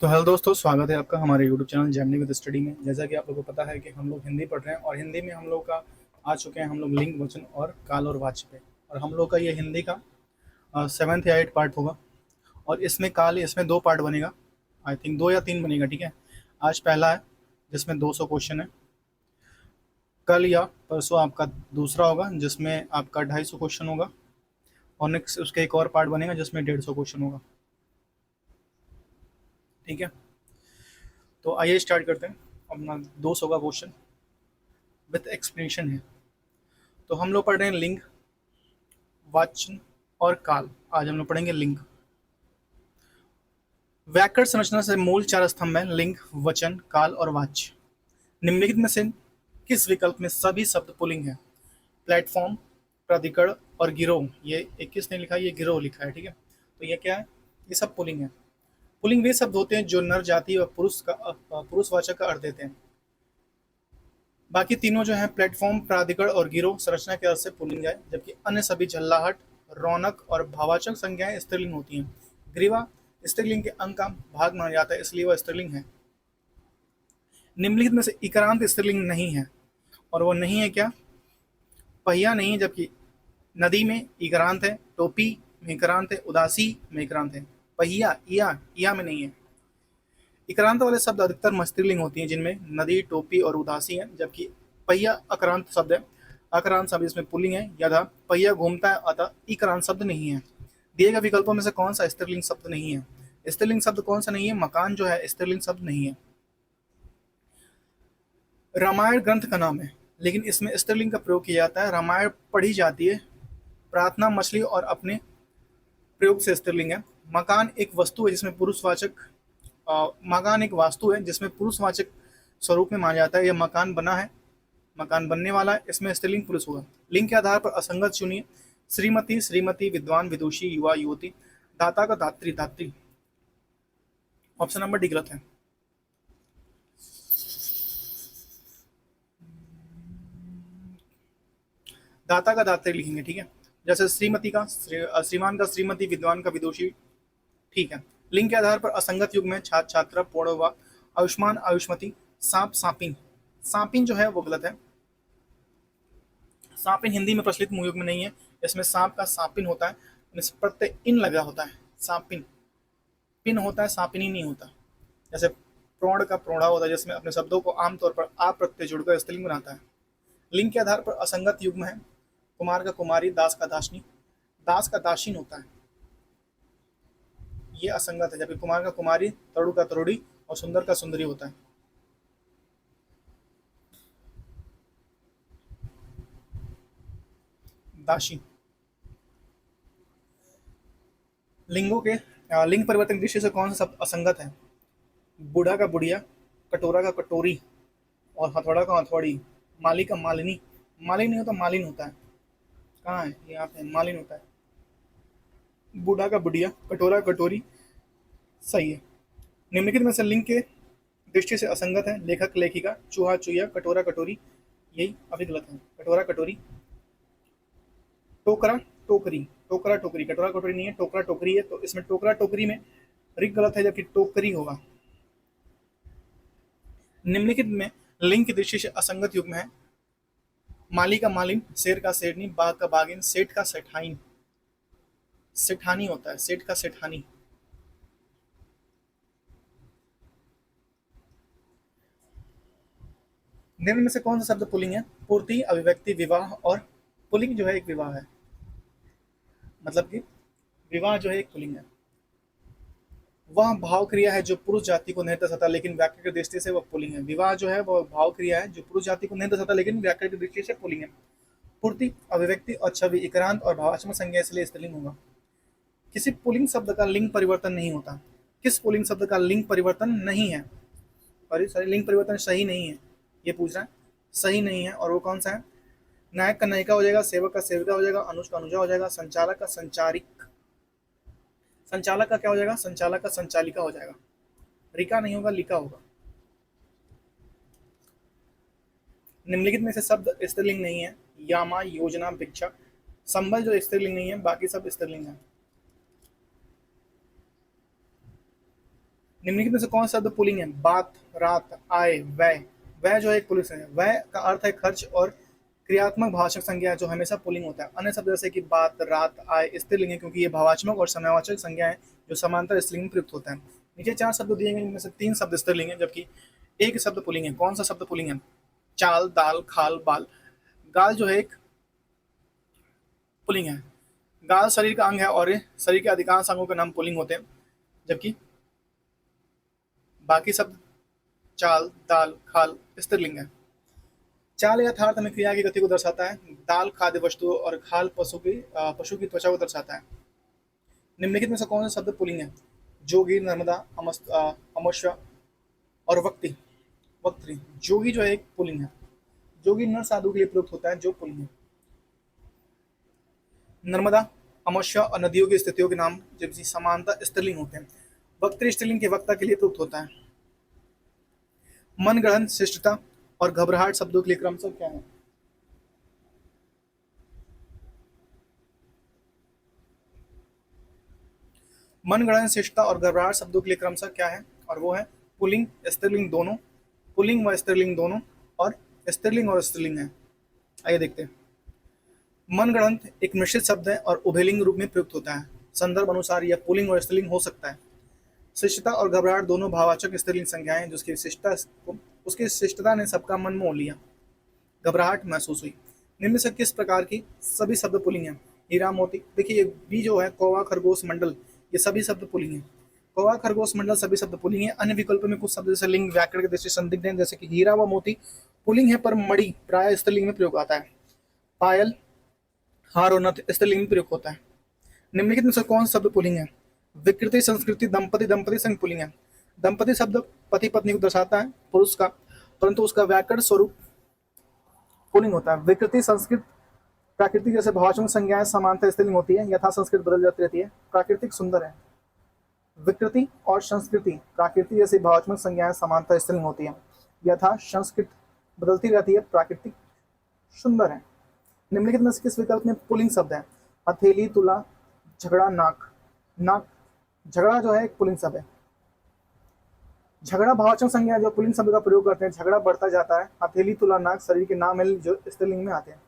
तो हेलो दोस्तों, स्वागत है आपका हमारे YouTube channel Gemini with study में। जैसा कि आप लोगों को पता है कि हम लोग हिंदी पढ़ रहे हैं और हिंदी में हम लोग का आ चुके हैं हम लोग लिंग वचन और काल और वाच्य पे। और हम लोग का ये हिंदी का 7th या 8 पार्ट होगा। और इसमें इसमें 2 पार्ट बनेगा। आई थिंक 2 या 3 बनेगा, ठीक है। आज पहला है जिसमें 200 क्वेश्चन है। कल या परसों आपका दूसरा होगा जिसमें आपका 250 क्वेश्चन होगा। और नेक्स्ट उसके एक और पार्ट बनेगा जिसमें 150 क्वेश्चन होगा, ठीक है। तो आइए स्टार्ट करते हैं। अपना 200 का क्वेश्चन विथ एक्सप्लेनेशन है। तो हम लोग पढ़ रहे हैं लिंग, वाचन और काल। आज हम लोग पढ़ेंगे लिंग। व्याकरण संरचना से मूल 4 स्तंभ हैं: लिंग, वचन, काल और वाच्य। निम्नलिखित में से किस विकल्प में सभी शब्द पुल्लिंग है? प्लेटफॉर्म, प्राधिकरण और गिरोह। ये 21 ने लिखा है, ये गिरोह लिखा है, ठीक है। तो ये क्या है? ये सब पुल्लिंग है। पुल्लिंग वे शब्द होते हैं जो नर जाति और पुरुषवाचक का अर्थ देते हैं। बाकी तीनों जो है प्लेटफॉर्म, प्राधिकरण और गिरोह संरचना के अर्थ से पुल्लिंग है, जबकि अन्य सभी झल्लाहट, रौनक और भाववाचक संज्ञाएं स्त्रीलिंग होती हैं। ग्रीवा स्त्रीलिंग के अंग का भाग माना जाता है, इसलिए वह स्त्रीलिंग है। निम्नलिखित में से इकारांत स्त्रीलिंग नहीं है, और वो नहीं है क्या? पहिया नहीं है, जबकि नदी में इकारांत है, टोपी में इकारांत है, उदासी में इकारांत है। पहिया इया में नहीं है। इक्रांत वाले शब्द अधिकतर स्त्रीलिंग होती हैं, जिनमें नदी, टोपी और उदासी है, जबकि पहिया अक्रांत शब्द है। अक्रांत शब्द इसमें पुल्लिंग है, यथा पहिया घूमता है, अतः इक्रांत शब्द नहीं है। दिए गए विकल्पों में से कौन सा स्त्रीलिंग शब्द नहीं है? स्त्रीलिंग शब्द कौन सा नहीं है? मकान जो है स्त्रीलिंग शब्द नहीं है। रामायण ग्रंथ का नाम है, लेकिन इसमें स्त्रीलिंग का प्रयोग किया जाता है। रामायण पढ़ी जाती है। प्रार्थना मछली और अपने प्रयोग से स्त्रीलिंग है। मकान एक वस्तु है जिसमें पुरुषवाचक मकान एक वास्तु है जिसमें पुरुषवाचक स्वरूप में माना जाता है। यह मकान बना है, मकान बनने वाला है, इसमें स्त्रीलिंग पुरुष होगा। लिंग के आधार पर असंगत चुनिए। श्रीमती, श्रीमती, विद्वान, विदुषी, युवा, युवती। दाता का दात्री, दात्री। ऑप्शन नंबर डी गलत है। दाता का दात्री लिखेंगे, ठीक है। जैसे श्रीमती का श्रीमान का श्रीमती, विद्वान का विदुषी, ठीक है। लिंग के आधार पर असंगत युग में छात्र, छात्रा, पौड़वा, आयुष्मान, आयुष्मती, सांप, सांपिन। सांपिन जो है वो गलत है। सांपिन हिंदी में प्रचलित मुंह युग में नहीं है। इसमें सांप का सांपिन होता है, प्रत्यय इन लगा होता है। सांपिन पिन होता है, सांपिनी नहीं होता। जैसे प्रौढ़ का प्रौढ़ा होता है, जिसमें अपने शब्दों को आमतौर पर आप प्रत्यय जुड़कर स्त्रीलिंग बनाता है। लिंग के आधार पर असंगत युग्म है। कुमार का कुमारी, दास का दासनी। दास का दासीन होता है, ये असंगत है। जबकि कुमार का कुमारी, तरुण का तरुड़ी और सुंदर का सुंदरी होता है। दासी। लिंगों के लिंग परिवर्तन की दृष्टि से कौन सा शब्द असंगत है? बूढ़ा का बुढ़िया, कटोरा का कटोरी और हथौड़ा का हथौड़ी। माली का मालिनी। मालिन नहीं होता, मालिन होता है। कहाँ है? यहाँ पे मालिन होता है। बूढ़ा का बुढ़िया, कटोरा कटोरी, सही है। निम्नलिखित में से लिंग के दृष्टि से असंगत है। लेखक, लेखिका, चूहा, चूहिया, कटोरा कटोरी, यही अभी गलत है। कटोरा कटोरी। टोकरा टोकरी, टोकरा टोकरी, कटोरा कटोरी नहीं है, टोकरा टोकरी है। तो इसमें टोकरा टोकरी में रिक गलत है, जबकि टोकरी होगा। निम्नलिखित में लिंग की दृष्टि से असंगत युग्म है। माली का मालिन, शेर का शेरनी, बाघ का बागिन, सेठ का सेठाइन। सेठानी होता है, सेठ का सेठानी। निम्न में से कौन सा शब्द पुल्लिंग है? पूर्ति, अभिव्यक्ति, विवाह और पुल्लिंग जो है एक विवाह है। मतलब कि विवाह जो है एक पुल्लिंग है। वह भाव क्रिया है जो पुरुष जाति को नहीं दर्शाता, लेकिन व्याकरण की दृष्टि से वह पुल्लिंग है। विवाह जो है वह भाव क्रिया है जो पुरुष जाति को नहीं दर्शाता, लेकिन व्याकरण की दृष्टि से पुल्लिंग है। पूर्ति, अभिव्यक्ति और छवि इक्रांत और भावात्मक संज्ञा, इसलिए स्त्रीलिंग होगा। किसी पुल्लिंग शब्द का लिंग परिवर्तन नहीं होता। किस पुल्लिंग शब्द का लिंग परिवर्तन नहीं है? अरे सॉरी, लिंग परिवर्तन सही नहीं है, ये पूछ रहा है। सही नहीं है, और वो कौन सा है? नायक का नायिका हो जाएगा, सेवक का सेविका हो जाएगा, अनुज का अनुजा हो जाएगा, संचालक का संचारिक। संचालक का क्या हो जाएगा? संचालक का संचालिका हो जाएगा। रिका नहीं होगा, लिका होगा। निम्नलिखित में से शब्द स्त्रीलिंग नहीं है। यामा, योजना, भिक्षा। संबल जो स्त्रीलिंग नहीं है, बाकी सब स्त्रीलिंग है। निम्नलिखित में से कौन सा शब्द पुल्लिंग है? बात, रात, आए, वह। वह जो है एक पुल्लिंग है। वह का अर्थ है खर्च और क्रियात्मक भाववाचक संज्ञा है जो हमेशा पुल्लिंग होता है। अन्य शब्द जैसे कि बात, रात, आए स्त्रीलिंग है क्योंकि ये भाववाचक और समयवाचक संज्ञा है जो समांतर स्त्रीलिंग में प्रयुक्त होता है। नीचे 4 शब्द दिए गए, इनमें से 3 शब्द स्त्रीलिंग है जबकि एक शब्द पुल्लिंग है। कौन सा शब्द पुल्लिंग है? चाल, दाल, खाल, बाल। गाल जो है एक पुल्लिंग है। गाल शरीर का अंग है और शरीर के अधिकांश अंगों के नाम पुल्लिंग होते हैं, जबकि बाकी शब्द चाल, दाल, खाल स्त्रीलिंग है। चाल या यथार्थ में क्रिया की गति को दर्शाता है। दाल खाद्य वस्तु और खाल पशु की त्वचा को दर्शाता है। निम्नलिखित में से कौन सा शब्द पुल्लिंग है? जोगी, नर्मदा, अमस्या और वक्ति। वक्त्री। जोगी जो है एक पुल्लिंग है। जोगी नर साधु के लिए प्रयुक्त होता है जो पुल्लिंग है। नर्मदा, अमस्या और नदियों की स्थितियों के नाम जबकि समानता स्त्रीलिंग होते हैं। वक्त्री स्त्रीलिंग के वक्ता के लिए प्रयुक्त होता है। मनगढ़ंत, शिष्टता और घबराहट शब्दों के लिए क्रमशः क्या है? मनगढ़ंत, शिष्टता और घबराहट शब्दों के लिए क्रमशः क्या है? और वो है पुल्लिंग, स्त्रीलिंग दोनों, पुल्लिंग व स्त्रीलिंग दोनों, और स्त्रीलिंग और स्त्रीलिंग है। आइए देखते हैं। मनगढ़ंत एक मिश्रित शब्द है और उभयलिंग रूप में प्रयुक्त होता है। संदर्भ अनुसार यह पुल्लिंग और स्त्रीलिंग हो सकता है। शिष्टता और घबराहट दोनों भाववाचक स्त्रीलिंग संज्ञाएं हैं जिसकी शिष्टता उसकी शिष्टता ने सबका मन मोह लिया, घबराहट महसूस हुई। निम्न से किस प्रकार की सभी शब्द पुल्लिंग हैं? हीरा, मोती। देखिए ये बी जो है कौवा, खरगोश, मंडल, ये सभी शब्द पुल्लिंग हैं। कौवा, खरगोश, मंडल सभी शब्द पुल्लिंग हैं। अन्य विकल्प में कुछ शब्द जैसे लिंग व्याकरण की दृष्टि से संदिग्ध हैं, जैसे कि हीरा व मोती पुल्लिंग है पर मणि प्राय स्त्रीलिंग में प्रयोग आता है। पायल, हार और नथ स्त्रीलिंग में प्रयोग होता है। निम्नलिखित में से कौन सा शब्द पुल्लिंग है? विकृति, संस्कृति, दंपति। दंपति संग पुल्लिंग है। दंपति शब्द पति पत्नी को दर्शाता है, पुरुष का, परंतु उसका व्याकरण स्वरूप पुल्लिंग होता है। विकृति, संस्कृत, प्राकृतिक जैसे भाववाचक संज्ञाएं समानता स्त्रीलिंग होती है, यथा संस्कृत बदल जाती रहती है। प्राकृतिक सुंदर है। विकृति और संस्कृति, प्राकृतिक जैसी भाववाचक संज्ञाएं समानता स्त्रीलिंग होती है, यथा संस्कृत बदलती रहती है। प्राकृतिक सुंदर है। निम्नलिखित में से किस विकल्प में पुल्लिंग शब्द है? हथेली, तुला, झगड़ा, नाक। नाक, झगड़ा जो है एक पुल्लिंग शब्द है। झगड़ा भाववाचक संज्ञा जो पुल्लिंग शब्द का प्रयोग करते हैं, झगड़ा बढ़ता जाता है। हथेली, तुला, नाक शरीर के नाम है जो स्त्रीलिंग में आते हैं।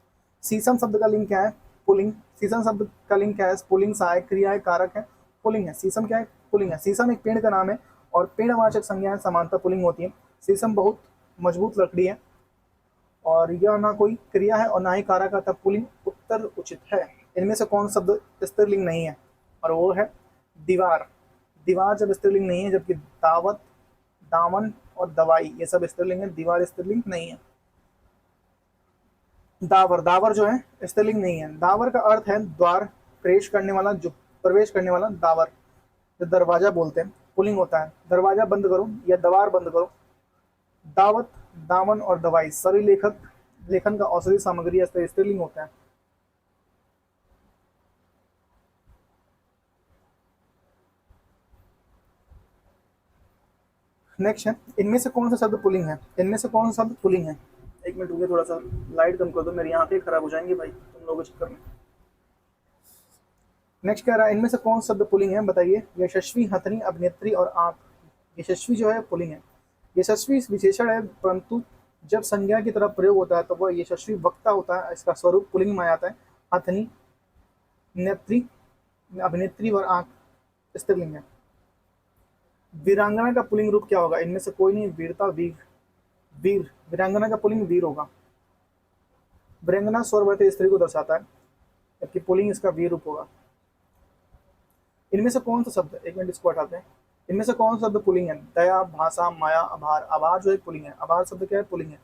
शीशम शब्द का लिंग क्या है? पुल्लिंग। शीशम शब्द का लिंग क्या है? पुल्लिंग, सहायक क्रिया है, कारक है, पुल्लिंग है। शीशम क्या है? पुल्लिंग है। शीशम एक पेड़ का नाम है और पेड़वाचक संज्ञाएं समानता पुल्लिंग होती है। शीशम बहुत मजबूत लकड़ी है और यह ना कोई क्रिया है और ना ही कारक है, तब पुल्लिंग उत्तर उचित है। इनमें से कौन शब्द स्त्रीलिंग नहीं है? और वो है दीवार। दीवार जब स्त्रीलिंग नहीं है, जबकि दावत, दामन और दवाई ये सब स्त्रीलिंग है, दीवार स्त्रीलिंग नहीं है। दावर, दावर जो है स्त्रीलिंग नहीं है। दावर का अर्थ है द्वार, प्रवेश करने वाला, जो प्रवेश करने वाला दावर, जो दरवाजा बोलते हैं, पुल्लिंग होता है। दरवाजा बंद करो या दवार बंद करो। दावत, दामन और दवाई सभी लेखन का औषधि सामग्री स्त्रीलिंग होता है। नेक्स्ट है, इनमें से कौन सा शब्द पुल्लिंग है? इनमें से कौन सा शब्द पुल्लिंग है? एक मिनट रुकिए, थोड़ा सा लाइट कम कर दो, मेरी आंखें खराब हो जाएंगी भाई तुम लोगों के चक्कर में। नेक्स्ट कह रहा है, इनमें से कौन सा शब्द पुल्लिंग है बताइए? यशस्वी, हथनी, अभिनेत्री और आंख। यशस्वी जो है पुल्लिंग है। यशस्वी विशेषण है, परंतु जब संज्ञा की तरफ प्रयोग होता है तो वह यशस्वी वक्ता होता है, इसका स्वरूप पुल्लिंग में आता है। हथनी, नेत्री, अभिनेत्री और आंख स्त्रीलिंग है। वीरांगना का पुल्लिंग रूप क्या होगा? इनमें से कोई नहीं। वीरता, वीर। वीर, वीरांगना का पुल्लिंग वीर होगा। वीरांगना स्वरवर्ती स्त्री को दर्शाता है, जबकि पुल्लिंग इसका वीर रूप होगा। इनमें से कौन सा शब्द, एक मिनट इसको हटाते हैं, इनमें से कौन सा शब्द पुल्लिंग है? दया, भाषा, माया, आभार। आभार जो एक पुल्लिंग है। आभार शब्द क्या है? पुल्लिंग है।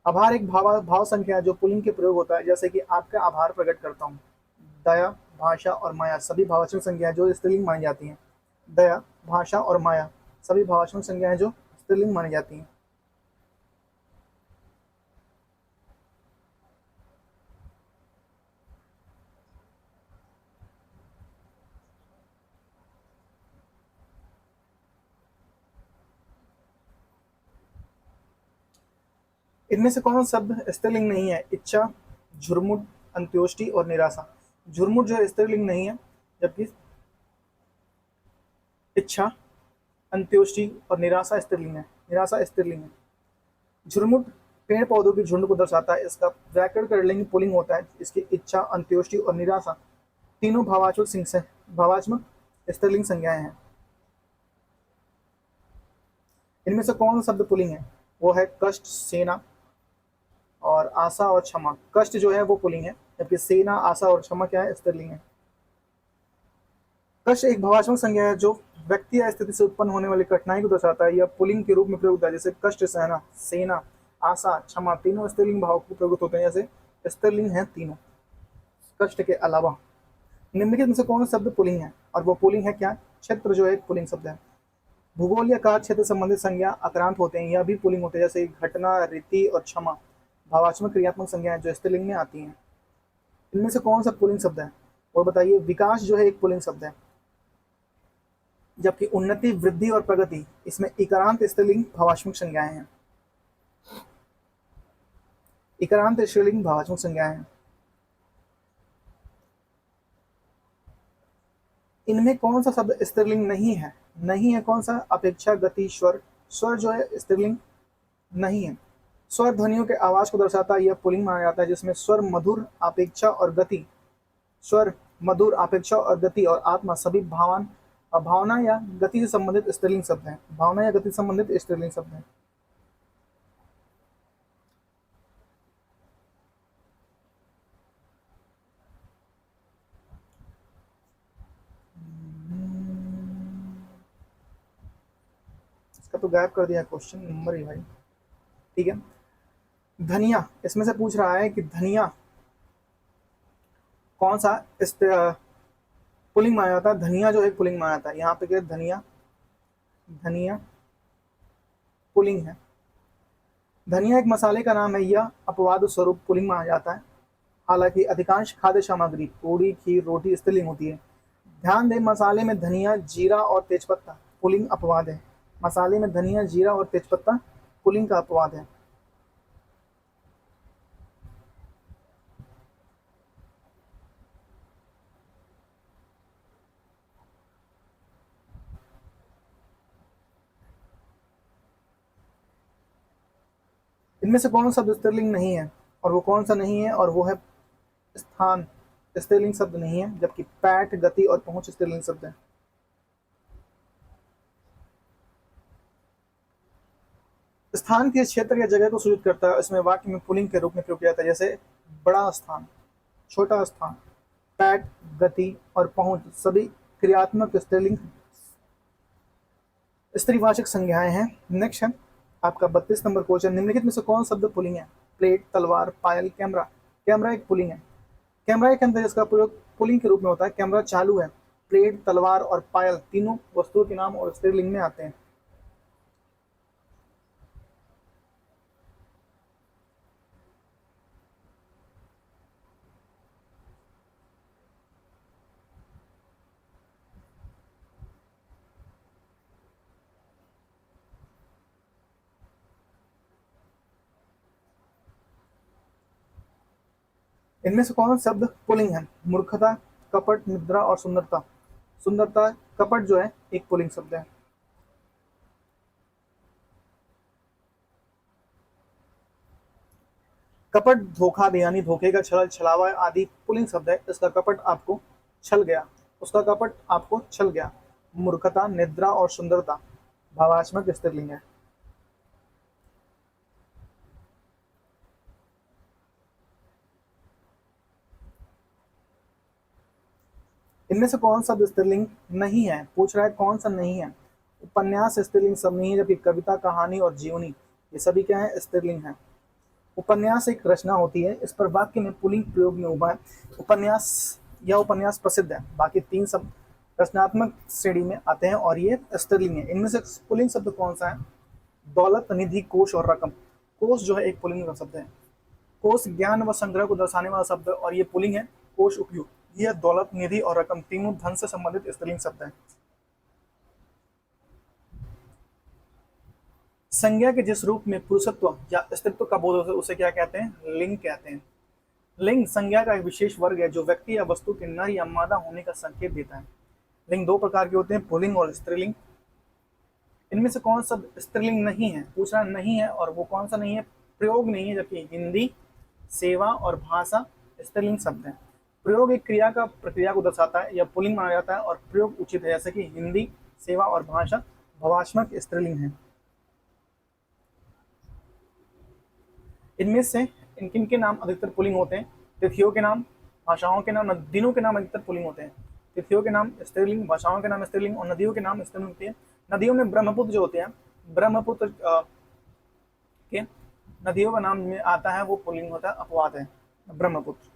आभार एक भाव संख्या है जो पुल्लिंग के प्रयोग होता है, जैसे कि आपका आभार प्रकट करता हूँ। दया, भाषा और माया सभी भाववाचक संज्ञाएं जो स्त्रीलिंग मानी जाती हैं। दया, भाषा और माया सभी भाववाचक संज्ञाएं जो स्त्रीलिंग मानी जाती हैं। इनमें से कौन सा शब्द स्त्रीलिंग नहीं है? इच्छा, झुरमुट, अंत्योष्टि और निराशा। झुरमुट जो है स्त्रीलिंग नहीं है, जबकि इच्छा, अंत्योष्टि और निराशा स्त्रीलिंग है। निराशा स्त्रीलिंग है। झुरमुट पेड़ पौधों की झुंड को दर्शाता है। इसका व्याकरण का लिंग पुल्लिंग होता है। इसकी इच्छा, अंत्योष्टि और निराशा तीनों भावात्मक स्त्रीलिंग संज्ञाएं हैं। इनमें से कौन सा शब्द पुल्लिंग है? वो है कष्ट, सेना और आशा और क्षमा। कष्ट जो है वो पुल्लिंग है, जबकि सेना, आशा और क्षमा क्या है? स्त्रीलिंग है। कष्ट एक भावात्मक संज्ञा है जो व्यक्ति या स्थिति से उत्पन्न होने वाली कठिनाई को दर्शाता है। यह पुल्लिंग के रूप में प्रयुक्त होता है। जैसे कष्ट सहना, सेना, आशा, क्षमा तीनों स्त्रीलिंग भाव को प्रयुक्त होते हैं। जैसे स्त्रीलिंग है तीनों कष्ट के अलावा। निम्नलिखित में से कौन सा शब्द पुल्लिंग है? और वो पुल्लिंग है क्या? क्षेत्र जो है एक पुल्लिंग शब्द है। भूगोल या कार्य क्षेत्र संबंधित संज्ञा आक्रांत होते हैं, यह भी पुल्लिंग होते हैं। जैसे घटना, रीति और क्षमा भावात्मक क्रियात्मक संज्ञाएं जो स्त्रीलिंग में आती हैं। इनमें से कौन सा पुल्लिंग शब्द है? और बताइए। विकास जो है एक पुल्लिंग शब्द है, जबकि उन्नति, वृद्धि और प्रगति इसमें इकारांत स्त्रीलिंग भावात्मक संज्ञाएं हैं। इकारांत स्त्रीलिंग भावात्मक संज्ञाएं हैं। इनमें कौन सा शब्द स्त्रीलिंग नहीं है? नहीं है कौन सा? अपेक्षा, गति, स्वर। स्वर जो है स्त्रीलिंग नहीं है। स्वर ध्वनियों के आवाज को दर्शाता है, यह पुल्लिंग माना जाता है। जिसमें स्वर, मधुर, अपेक्षा और गति, स्वर, मधुर, अपेक्षा और गति और आत्मा सभी भावना या गति से संबंधित स्त्रीलिंग शब्द हैं। भावना या गति से संबंधित स्त्रीलिंग शब्द हैं। इसका तो गायब कर दिया क्वेश्चन नंबर ही भाई। ठीक है। धनिया, इसमें से पूछ रहा है कि धनिया कौन सा पुल्लिंग माना जाता है? धनिया जो है पुल्लिंग माना जाता है। यहाँ पे क्या है? धनिया, धनिया पुल्लिंग है। धनिया एक मसाले का नाम है। यह अपवाद स्वरूप पुल्लिंग माना जाता है। हालांकि अधिकांश खाद्य सामग्री, पूड़ी, खीर, रोटी स्त्रीलिंग होती है। ध्यान दें, मसाले में धनिया, जीरा और तेजपत्ता पुल्लिंग अपवाद है। मसाले में धनिया, जीरा और तेजपत्ता पुल्लिंग का अपवाद है। इनमें से कौन सा शब्द स्त्रीलिंग नहीं है? और वो कौन सा नहीं है? और वो है स्थान। स्त्रीलिंग शब्द नहीं है, जबकि पैठ, गति और पहुंच स्त्रीलिंग शब्द है। स्थान के क्षेत्र या जगह को सूचित करता है। इसमें वाक्य में पुल्लिंग के रूप में प्रयोग किया जाता है। जैसे बड़ा स्थान, छोटा स्थान। पैठ, गति और पहुंच सभी क्रियात्मक स्त्रीलिंग स्त्रीवाचक संज्ञाएं हैं। नेक्स्ट है आपका 32 नंबर क्वेश्चन। निम्नलिखित में से कौन शब्द पुल्लिंग है? प्लेट, तलवार, पायल, कैमरा। कैमरा एक पुल्लिंग है। कैमरा के अंदर इसका प्रयोग पुल्लिंग के रूप में होता है। कैमरा चालू है। प्लेट, तलवार और पायल तीनों वस्तुओं के नाम और स्त्रीलिंग में आते हैं। इनमें से कौन शब्द पुल्लिंग है? मूर्खता, कपट, निद्रा और सुंदरता। सुंदरता, कपट जो है एक पुल्लिंग शब्द है। कपट धोखा दे यानी धोखे का, छल, छलावा आदि पुल्लिंग शब्द है। इसका कपट आपको छल गया, उसका कपट आपको छल गया। मूर्खता, निद्रा और सुंदरता भावात्मक स्त्रीलिंग है। इनमें से कौन सा स्त्रीलिंग नहीं है? पूछ रहा है कौन सा नहीं है। उपन्यास स्त्रीलिंग सब नहीं है, जबकि कविता, कहानी और जीवनी ये सभी क्या है? स्त्रीलिंग है। उपन्यास एक रचना होती है, इस पर वाक्य में पुल्लिंग प्रयोग में हुआ है। उपन्यास, यह उपन्यास प्रसिद्ध है। बाकी तीन सब रचनात्मक श्रेणी में आते हैं और ये स्त्रीलिंग है। इनमें से पुल्लिंग शब्द कौन सा है? दौलत, निधि, कोष और रकम। कोष जो है एक पुल्लिंग का शब्द है। कोष ज्ञान व संग्रह को दर्शाने वाला शब्द और ये पुल्लिंग है। कोष उपयुक्त। यह दौलत, निधि और रकम तीनों धन से संबंधित स्त्रीलिंग शब्द है। संज्ञा के जिस रूप में पुरुषत्व या अस्तित्व का बोध होता है उसे क्या कहते हैं? लिंग कहते हैं। लिंग संज्ञा का एक विशेष वर्ग है जो व्यक्ति या वस्तु के नर या मादा होने का संकेत देता है। लिंग दो प्रकार के होते हैं, पुल्लिंग और स्त्रीलिंग। इनमें से कौन सा स्त्रीलिंग नहीं है, पूछना नहीं है, और वो कौन सा नहीं है, प्रयोग नहीं है, जबकि हिंदी, सेवा और भाषा स्त्रीलिंग शब्द है। प्रयोग एक क्रिया का प्रक्रिया को दर्शाता है या पुल्लिंग माना जाता है, और प्रयोग उचित है, जैसे कि हिंदी, सेवा और भाषा भवात्मक स्त्रीलिंग है। इनमें से इन किन के नाम अधिकतर पुल्लिंग होते हैं? तिथियों के नाम, भाषाओं के नाम, दिनों के नाम अधिकतर पुल्लिंग होते हैं। तिथियों के नाम स्त्रीलिंग, भाषाओं के नाम स्त्रीलिंग, और नदियों के नाम स्त्रीलिंग होती है। नदियों में ब्रह्मपुत्र जो होते हैं, ब्रह्मपुत्र के नदियों का नाम में आता है, वो पुल्लिंग होता है, अपवाद है ब्रह्मपुत्र।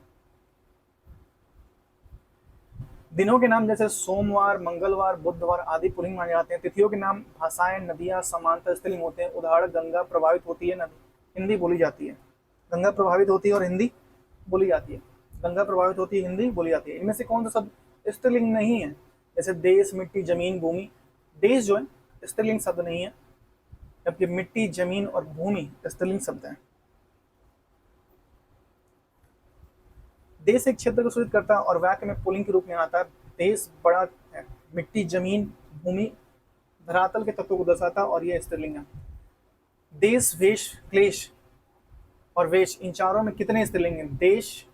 दिनों के नाम जैसे सोमवार, मंगलवार, बुधवार आदि पुल्लिंग माने जाते हैं। तिथियों के नाम, भाषाएं, नदियां समांतर स्त्रीलिंग होते हैं। उदाहरण, गंगा प्रभावित होती है, नदी हिंदी बोली जाती है। गंगा प्रभावित होती है और हिंदी बोली जाती है। गंगा प्रभावित होती है, हिंदी बोली जाती है। इनमें से कौन सा शब्द स्त्रीलिंग नहीं है? जैसे देश, मिट्टी, जमीन, भूमि। देश जो है स्त्रीलिंग शब्द नहीं है, जबकि मिट्टी, जमीन और भूमि स्त्रीलिंग शब्द है। देश एक क्षेत्र को सूचित करता है और वाक्य में पुल्लिंग के रूप में आता है। देश बड़ा है, मिट्टी, जमीन, भूमि धरातल के तत्वों को दर्शाता है, और यह स्त्रीलिंग है। देश, वेश, क्लेश और वेश, इन चारों में कितने स्त्रीलिंग हैं? देश,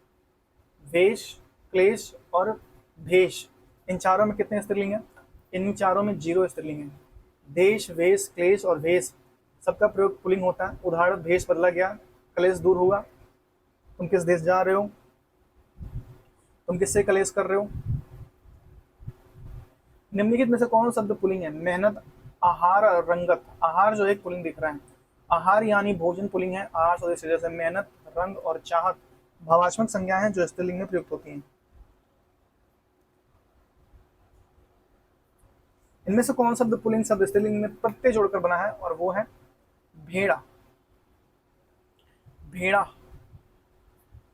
वेश, क्लेश और भेष, इन चारों में कितने स्त्रीलिंग हैं? इन चारों में 0 स्त्रीलिंग है। देश, वेश, क्लेश और भेष सबका प्रयोग पुल्लिंग होता है। उदाहरण, भेष बदला गया, क्लेश दूर हुआ। तुम किस देश जा रहे हो? तुम किससे क्लेश कर रहे हो? निम्नलिखित में से कौन सा शब्द पुल्लिंग है? मेहनत, आहार और रंगत। आहार जो है पुल्लिंग दिख रहा है। आहार यानी भोजन पुल्लिंग है। आहार सदस्य जैसे मेहनत, रंग और चाहत भावात्मक संज्ञा है जो स्त्रीलिंग में प्रयुक्त होती हैं। इनमें से कौन शब्द पुल्लिंग शब्द स्त्रीलिंग में प्रत्यय जोड़कर बना है? और वो है भेड़ा। भेड़ा,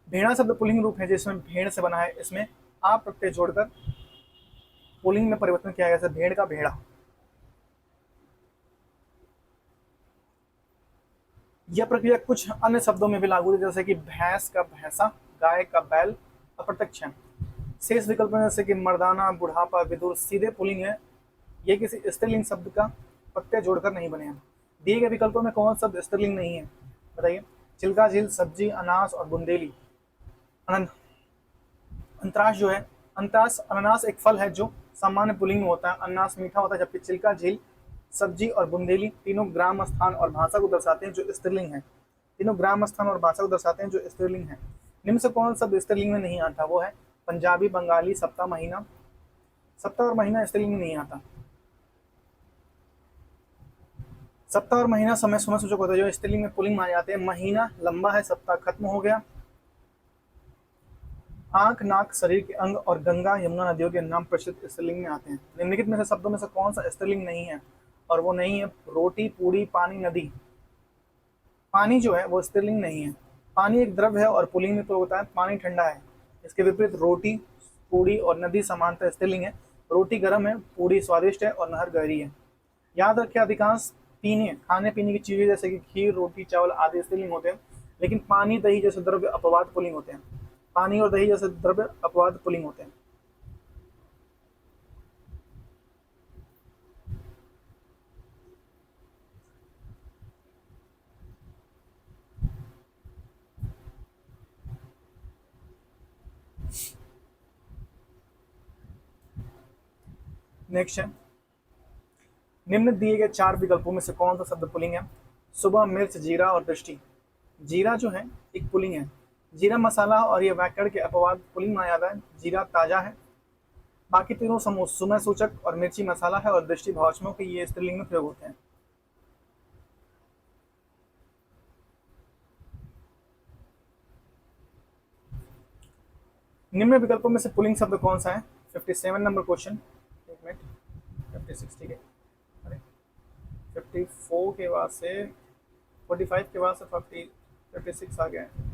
भेड़ा शब्द पुल्लिंग रूप है जिसमें भेड़ से बना है। इसमें आप प्रत्यय जोड़कर पुल्लिंग में परिवर्तन किया गया, जैसे भेड़ का भेड़ा। यह प्रक्रिया कुछ अन्य शब्दों में भी लागू है, जैसे कि भैंस का भैंसा, गाय का बैल अप्रत्यक्ष है। शेष विकल्प में जैसे कि मर्दाना, बुढ़ापा, विदुर सीधे पुल्लिंग है। ये किसी स्त्रीलिंग शब्द का प्रत्यय जोड़कर नहीं बने हैं। दिए गए विकल्पों में कौन शब्द स्त्रीलिंग नहीं है? बताइए। चिल्का, झील, सब्जी, अनास और बुंदेली। अंतरास जो है, अंतरास, अनानास एक फल है जो सामान्य पुल्लिंग में होता है। अनानास मीठा होता है, जबकि चिल्का, झील, सब्जी और बुंदेली तीनों ग्राम, स्थान और भाषा को दर्शाते हैं जो स्त्रीलिंग है। तीनों ग्राम, स्थान और भाषा को दर्शाते हैं जो स्त्रीलिंग है। निम्न से कौन शब्द स्त्रीलिंग में नहीं आता? वो है पंजाबी, बंगाली, सप्ताह, महीना। सप्ताह और महीना स्त्रीलिंग में नहीं आता। सप्ताह और महीना समय समय सूचक होता है जो स्त्रीलिंग में पुल्लिंग माने जाते हैं। महीना लंबा है, सप्ताह खत्म हो गया। आंख, नाक शरीर के अंग और गंगा, यमुना नदियों के नाम प्रसिद्ध स्त्रीलिंग में आते हैं। निम्नलिखित में से शब्दों में से कौन सा स्त्रीलिंग नहीं है? और वो नहीं है रोटी, पूड़ी, पानी, नदी। पानी जो है वो स्त्रीलिंग नहीं है। पानी एक द्रव्य है और पुल्लिंग में प्रयोग होता है। पानी ठंडा है। इसके विपरीत रोटी, पूड़ी और नदी समानतः स्त्रीलिंग है। रोटी गर्म है, पूड़ी स्वादिष्ट है और नहर गहरी है। याद रखें, अधिकांश पीने खाने पीने की चीजें जैसे कि खीर, रोटी, चावल आदि स्त्रीलिंग होते हैं, लेकिन पानी, दही जैसे द्रव्य अपवाद पुल्लिंग होते हैं। पानी और दही जैसे द्रव्य अपवाद पुल्लिंग होते हैं। नेक्स्ट है, निम्न दिए गए 4 विकल्पों में से कौन सा शब्द पुल्लिंग है? सुबह, मिर्च, जीरा और दृष्टि। जीरा जो है एक पुल्लिंग है। जीरा मसाला और यह व्याकरण के अपवाद पुल्लिंग माना जाता है। जीरा ताजा है। बाकी तीनों समूह सुमय सूचक और मिर्ची मसाला है, और दृष्टि भावात्मक के ये स्त्रीलिंग में प्रयोग होते हैं। निम्न विकल्पों में से पुल्लिंग शब्द कौन सा है? 57 नंबर क्वेश्चन। एक मिनट, 56 ठीक है। अरे 54 के बाद से 45 के बाद से 56 आ गया है।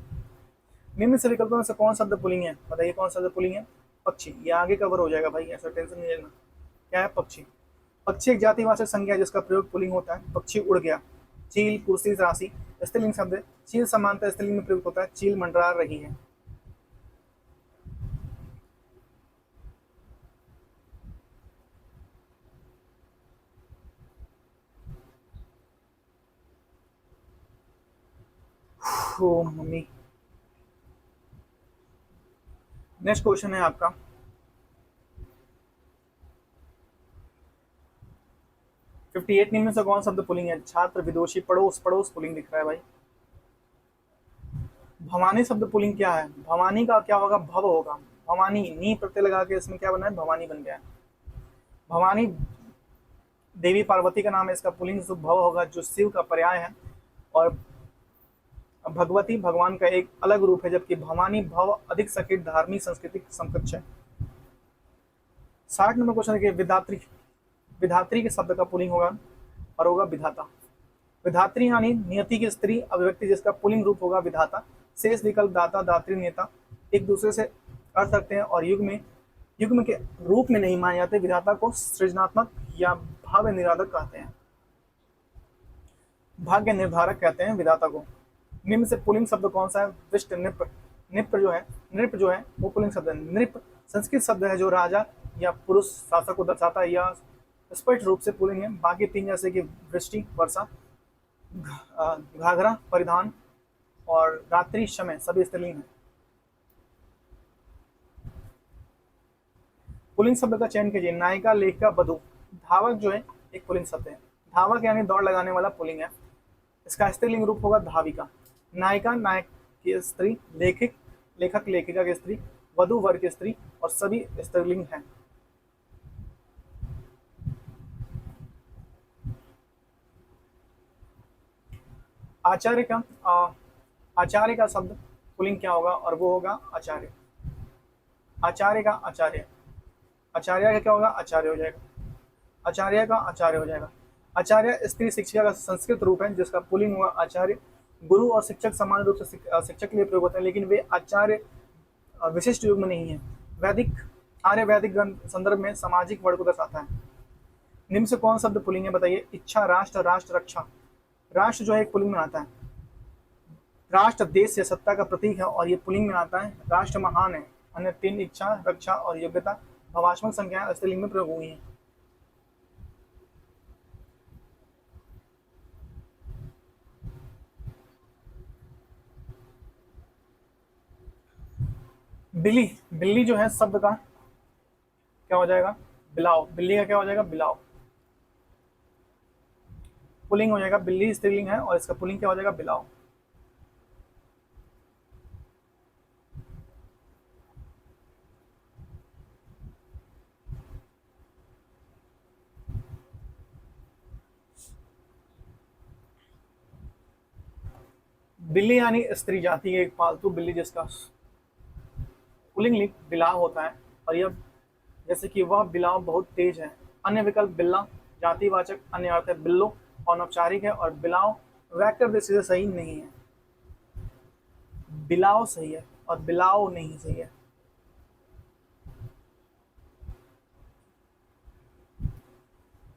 निम्न से विकल्पों में से कौन शब्द पुल्लिंग है? बताइए कौन शब्द पुल्लिंग है? पक्षी। ये आगे कवर हो जाएगा भाई, ऐसा टेंशन नहीं लेना। क्या है? पक्षी। पक्षी एक जातिवाचक संज्ञा है जिसका प्रयोग पुल्लिंग होता है। पक्षी उड़ गया। चील, कुर्सी, राशि स्त्रीलिंग शब्द है। चील समानतः स्त्रीलिंग में प्रयुक्त होता है। चील मंडरा रही है। हो मम्मी। नेक्स्ट क्वेश्चन है आपका, 58 निम्न में से कौन शब्द पुल्लिंग है? छात्र, विदुषी, पड़ोस। पड़ोस पुल्लिंग दिख रहा है भाई। भवानी शब्द पुल्लिंग क्या है? भवानी का क्या होगा? भव होगा। भवानी, नी प्रत्यय लगा के इसमें क्या बना है? भवानी बन गया है। भवानी देवी पार्वती का नाम है, इसका पुल्लिंग शुभ भव होगा जो शिव का पर्याय है। और भगवती भगवान का एक अलग रूप है, जबकि भवानी भव अधिक सकित धार्मिक सांस्कृतिक समकक्ष है। 60 नंबर क्वेश्चन है कि विधात्री, विधात्री के शब्द का पुल्लिंग होगा और होगा विधाता। विधात्री यानी नियति की स्त्री अभिव्यक्ति जिसका पुल्लिंग रूप होगा विधाता। शेष विकल्प दाता, दात्री, नेता एक दूसरे से अर्थ रखते हैं और युग्म के रूप में नहीं माने जाते। विधाता को सृजनात्मक या भाव्य निराधक कहते हैं, भाग्य निर्धारक कहते हैं विधाता को। निम्न से पुल्लिंग शब्द कौन सा है? विष्ट, नृप। नृप जो है वो पुल्लिंग शब्द है। नृप संस्कृत शब्द है जो राजा या पुरुष शासक को दर्शाता है, या स्पष्ट रूप से पुल्लिंग है। बाकी तीन जैसे कि वृष्टि, वर्षा, घाघरा परिधान और रात्रि, समय सभी स्त्रीलिंग है। पुल्लिंग शब्द का चयन कीजिए। नायिका, लेखिका, वधू। धावक जो है एक पुल्लिंग शब्द है। धावक यानी दौड़ लगाने वाला पुल्लिंग है। इसका स्त्रीलिंग रूप होगा धाविका। नायिका नायक की स्त्री, लेखक लेखिका की स्त्री, वधू वर की स्त्री और सभी स्त्रीलिंग हैं। आचार्य का शब्द पुल्लिंग क्या होगा? और वो होगा आचार्य। आचार्य का आचार्य, आचार्य का क्या होगा? आचार्य हो जाएगा। आचार्य का आचार्य हो जाएगा। आचार्य स्त्री शिक्षिका का संस्कृत रूप है जिसका पुल्लिंग हुआ आचार्य। गुरु और शिक्षक समान रूप से शिक्षक के लिए प्रयोग होते हैं, लेकिन वे आचार्य विशिष्ट युग में नहीं है। वैदिक ग्रंथ संदर्भ में सामाजिक वर्ग को दर्शाता है। निम्न से कौन शब्द पुल्लिंग है? बताइए। इच्छा, राष्ट्र, राष्ट्र रक्षा। राष्ट्र जो है एक पुल्लिंग में आता है। राष्ट्र देश या सत्ता का प्रतीक है और ये पुल्लिंग में आता है। राष्ट्र महान है। अन्य तीन, इच्छा, रक्षा और योग्यता, भवात्मक संख्याएं स्त्रीलिंग में प्रयोग हुई हैं। बिल्ली, बिल्ली जो है शब्द का क्या हो जाएगा? बिलाव। बिल्ली का क्या हो जाएगा? बिलाव। पुल्लिंग हो जाएगा। बिल्ली स्त्रीलिंग है और इसका पुल्लिंग क्या हो जाएगा? बिलाव। बिल्ली यानी स्त्री जाति है, एक पालतू बिल्ली जिसका पुल्लिंग बिलाव होता है। और यह जैसे कि वह बिलाव बहुत तेज है। अन्य विकल्प बिल्ला जातिवाचक, अन्य अर्थ है बिल्लो अनौपचारिक है, और बिलाव वैक्टर दृष्टि से सही नहीं है। बिलाव सही है और बिलाव नहीं सही है।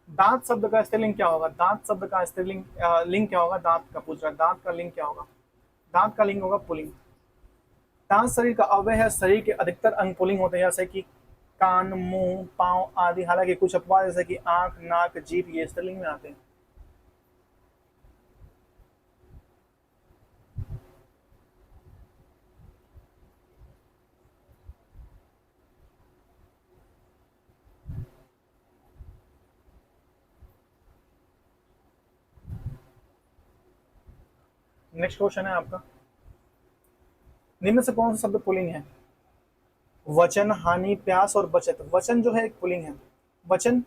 दांत शब्द का स्त्रीलिंग क्या होगा? दांत शब्द का स्त्रीलिंग लिंग क्या होगा? दांत का पूछ रहा है। दांत का लिंग क्या होगा? दांत का लिंग होगा पुल्लिंग। दांत शरीर का अवयव है। शरीर के अधिकतर अंग पुल्लिंग होते हैं, जैसे कि कान, मुंह, पांव आदि। हालांकि कुछ अपवाद जैसे कि आंख, नाक, जीभ ये स्त्रीलिंग में आते हैं। नेक्स्ट क्वेश्चन है आपका, निम्न से कौन सा शब्द पुल्लिंग है? वचन, हानि, प्यास और बचत। वचन जो है एक पुल्लिंग है। वचन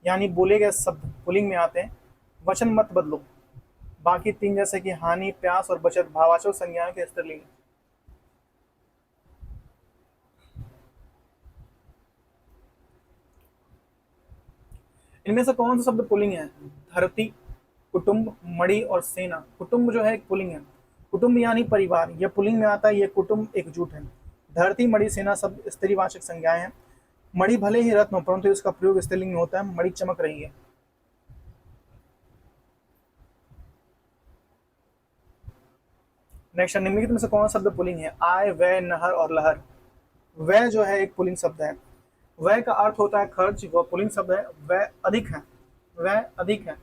यानी बोले गए शब्द पुल्लिंग में आते हैं। वचन मत बदलो। बाकी तीन जैसे कि हानि, प्यास और बचत भाववाचक संज्ञाएं के स्त्रीलिंग। इनमें से कौन सा शब्द पुल्लिंग है? धरती, कुटुंब, मणि और सेना। कुटुंब जो है एक पुल्लिंग है। कुटुंब यानी परिवार, यह पुल्लिंग में आता है। यह कुटुंब एकजुट है। धरती, मणि, सेना सब स्त्रीवाचक संज्ञाएं हैं। मणि भले ही रत्न हो परंतु इसका प्रयोग स्त्रीलिंग में होता है। मणि चमक रही है। नेक्स्ट, निम्नलिखित में से कौन सा शब्द पुल्लिंग है? आय, व्यय, नहर और लहर। व्यय जो है एक पुल्लिंग शब्द है। व्यय का अर्थ होता है खर्च, वह पुल्लिंग शब्द है। व्यय अधिक है। व्यय अधिक है।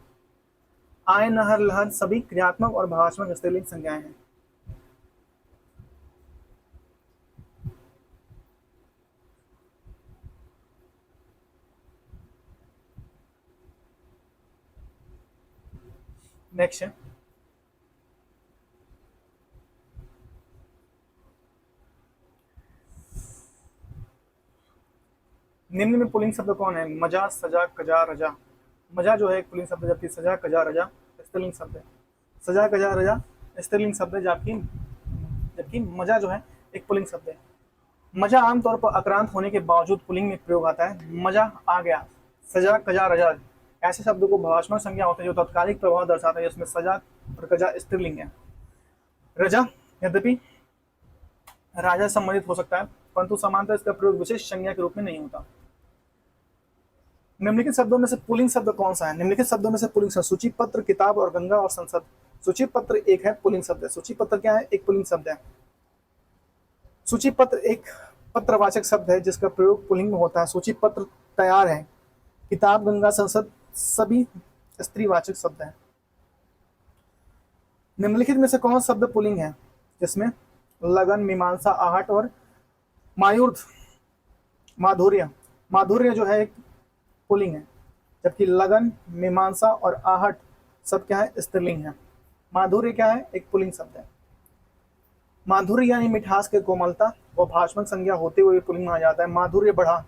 आय, नहर, लहर सभी क्रियात्मक और भावात्मक स्त्रीलिंग संज्ञाएं हैं। नेक्स्ट है निम्न में पुल्लिंग शब्द कौन है? मजा, सजा, कजा, रजा। मजा जो है एक पुल्लिंग शब्द है, जबकि सजा, कजा, रजा स्त्रीलिंग शब्द है। सजा, कजा, रजा स्त्रीलिंग शब्द है, जबकि जबकि मजा जो है एक पुल्लिंग शब्द है। मजा आमतौर पर अक्रांत होने के बावजूद पुल्लिंग में प्रयोग आता है। मजा आ गया, सजा, कजा, रजा ऐसे शब्दों को भावात्मक संज्ञा होते हैं जो तात्कालिक प्रभाव दर्शाता है, जिसमें सजा और कजा स्त्रीलिंग है। रजा यद्यपि राजा संबंधित हो सकता है, परंतु समानतः इसका प्रयोग विशेष संज्ञा के रूप में नहीं होता। निम्नलिखित शब्दों में से पुल्लिंग शब्द कौन सा है? निम्नलिखित शब्दों में से पुल्लिंग शब्द सूची पत्र, किताब और गंगा और संसद। सूची पत्र एक है पुल्लिंग शब्द है। सूची पत्र क्या है? एक पुल्लिंग शब्द है। सूची पत्र एक पत्रवाचक शब्द है जिसका प्रयोग पुल्लिंग में होता है। सूची पत्र तैयार है। किताब, गंगा, संसद सभी स्त्रीवाचक शब्द हैं। निम्नलिखित में से कौन शब्द पुल्लिंग है? जिसमें लगन, मीमांसा, आहट और मायूर्ध, माधुर्य। माधुर्य जो है एक पुल्लिंग है, जबकि लगन, मीमांसा और आहट सब क्या है? स्त्रीलिंग है। माधुर्य क्या है? एक पुल्लिंग शब्द है। माधुर्य यानी मिठास के कोमलता व भाषात्मक संज्ञा होते हुए पुल्लिंग में आ जाता है। माधुर्य बढ़ा।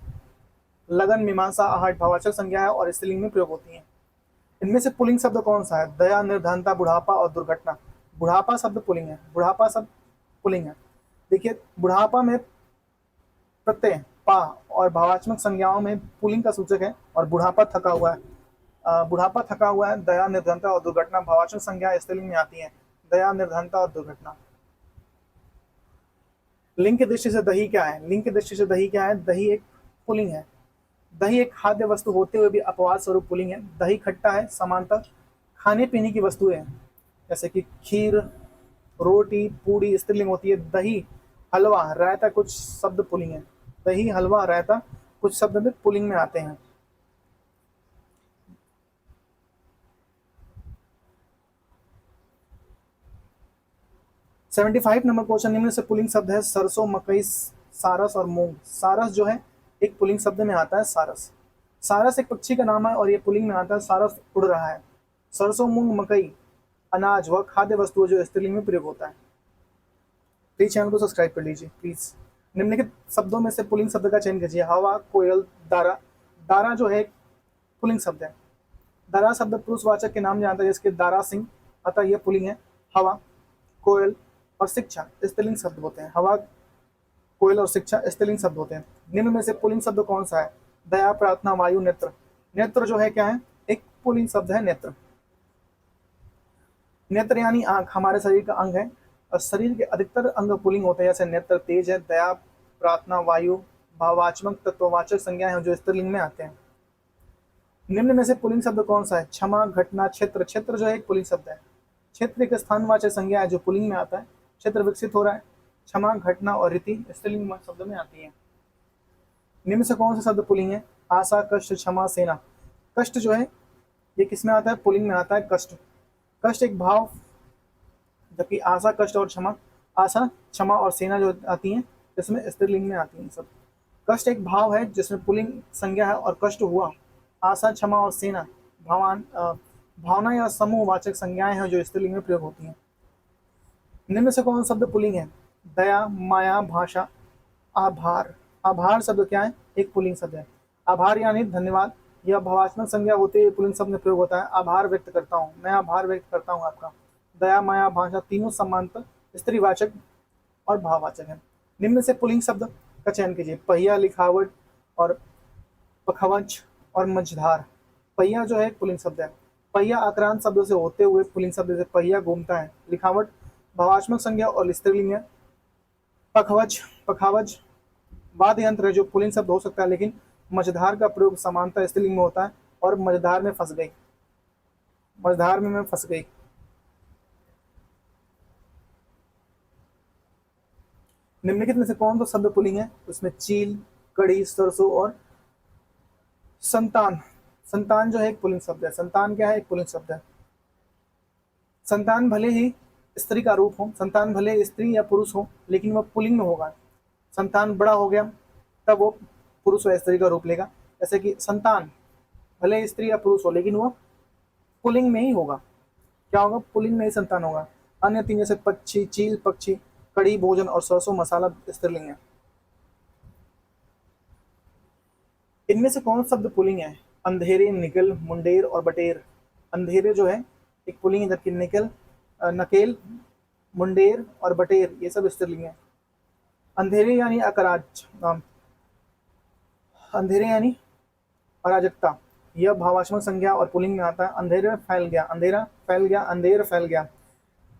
लगन, मीमांसा, आहट भाववाचक संज्ञा है और स्त्रीलिंग में प्रयोग होती है। इनमें से पुल्लिंग शब्द कौन सा है? दया, निर्धनता, बुढ़ापा और दुर्घटना। बुढ़ापा शब्द पुल्लिंग है। बुढ़ापा शब्द पुल्लिंग है। देखिए, बुढ़ापा में प्रत्यय पा और भावात्मक संज्ञाओं में पुल्लिंग का सूचक है, और बुढ़ापा थका हुआ है। बुढ़ापा थका हुआ है। दया, निर्धनता और दुर्घटना भावात्मक संज्ञा स्त्रीलिंग में आती है। दया, निर्धनता और दुर्घटना। लिंग की दृष्टि से दही क्या है? लिंग की दृष्टि से दही क्या है? दही एक पुल्लिंग है। दही एक खाद्य वस्तु होते हुए भी अपवाद स्वरूप पुल्लिंग है। दही खट्टा है। समानतः खाने पीने की वस्तुएं हैं, जैसे कि खीर, रोटी, पूड़ी स्त्रीलिंग होती है। दही, हलवा, रायता कुछ शब्द पुल्लिंग है। दही, हलवा, रायता कुछ शब्द में पुल्लिंग में आते हैं। Seventy 75 number question. निम्न से पुल्लिंग शब्द है सरसों, मकई, सारस और मूंग। सारस जो है एक पुल्लिंग शब्द में आता है। सारस, सारस एक पक्षी का नाम है और ये पुल्लिंग में आता है। सारस उड़ रहा है। सरसों, मूंग, मकई अनाज व खाद्य वस्तुओं जो स्त्रीलिंग में प्रयोग होता है। प्लीज चैनल को सब्सक्राइब कर लीजिए प्लीज। निम्नलिखित शब्दों में से पुल्लिंग शब्द का चयन कीजिए। हवा, कोयल, दारा। दारा जो है पुल्लिंग शब्द है। दारा शब्द पुरुषवाचक के नाम जानता है, जिसके दारा सिंह, अतः यह पुल्लिंग है। हवा, कोयल और शिक्षा स्त्रीलिंग शब्द होते हैं। हवा, कोयल और शिक्षा स्त्रीलिंग शब्द होते हैं। निम्न में से पुल्लिंग शब्द कौन सा है? दया, प्रार्थना, वायु, नेत्र। नेत्र जो है क्या है? एक पुल्लिंग शब्द है। नेत्र, नेत्र यानी आंख, हमारे शरीर का अंग है और शरीर के अधिकतर अंग पुल्लिंग होते हैं, जैसे नेत्र तेज है। दया, प्रार्थना, वायु भाववाचक तत्ववाचक संज्ञा है जो स्त्रीलिंग में आते हैं। निम्न में से पुल्लिंग शब्द कौन सा है? क्षमा, घटना, क्षेत्र। क्षेत्र जो है एक पुल्लिंग शब्द है। क्षेत्र एक स्थानवाचक संज्ञा है जो पुल्लिंग में आता है। क्षेत्र विकसित हो रहा है। क्षमा, घटना और रीति स्त्रीलिंग शब्द में आती है। निम्न से कौन सा शब्द पुल्लिंग है? आशा, कष्ट, क्षमा, सेना। कष्ट जो है ये किसमें आता है? पुल्लिंग में आता है। कष्ट, कष्ट एक भाव, जबकि आशा, कष्ट और क्षमा, आशा, क्षमा और सेना जो आती हैं जिसमें स्त्रीलिंग में आती हैं सब। कष्ट एक भाव है जिसमें पुल्लिंग संज्ञा है और कष्ट हुआ। आशा, क्षमा और सेना भावना या समूहवाचक संज्ञाएं हैं जो स्त्रीलिंग में प्रयोग होती हैं। निम्न से कौन शब्द पुल्लिंग है? दया, माया, भाषा, आभार। आभार शब्द क्या है? एक पुल्लिंग शब्द है। आभार यानी धन्यवाद। यह भावात्मक संज्ञा होते हुए पुल्लिंग शब्द में प्रयोग होता है। आभार व्यक्त करता हूँ, मैं आभार व्यक्त करता हूँ आपका। दया, माया, भाषा तीनों समानतः स्त्रीवाचक और भाववाचक है। निम्न से पुल्लिंग शब्द का चयन कीजिए। पहिया, लिखावट और पखवंच और मझधार। पहिया जो है पुल्लिंग शब्द है। पहिया आक्रांत शब्दों से होते हुए पुल्लिंग शब्द से पहिया घूमता है। लिखावट भावात्मक संज्ञा और स्त्रीलिंग है। पखवज, पखावज वाद्य यंत्र है जो पुल्लिंग शब्द हो सकता है, लेकिन मझधार का प्रयोग समानता स्त्रीलिंग में होता है। और मझधार में फंस गई, मझधार में मैं फंस गई। निम्नलिखित में से कौन सा शब्द पुल्लिंग है? उसमें चील, कड़ी, सरसों और संतान। संतान जो है एक पुल्लिंग शब्द है। संतान क्या है? एक पुल्लिंग शब्द है। संतान भले ही स्त्री का रूप हो, संतान भले स्त्री या पुरुष हो, लेकिन वह पुल्लिंग में होगा। संतान बड़ा हो गया तब वो पुरुष या स्त्री का रूप लेगा। जैसे कि संतान भले स्त्री या पुरुष हो, लेकिन वो पुल्लिंग में ही होगा। क्या होगा? पुल्लिंग में ही संतान होगा। अन्य तीन जैसे पक्षी, चील पक्षी, कड़ी भोजन और सरसों मसाला स्त्रीलिंग है। इनमें से कौन शब्द पुल्लिंग है? अंधेरे, निकल, मुंडेर और बटेर। अंधेरे जो है एक पुल्लिंग है, जबकि निकल, नकेल, मुंडेर और बटेर ये सब स्त्रीलिंग है। अंधेरे यानी अकराज, अंधेरे यानी अराजकता, यह भावात्मक संज्ञा और पुल्लिंग में आता है। अंधेरे फैल गया, अंधेरा फैल गया, अंधेर फैल गया।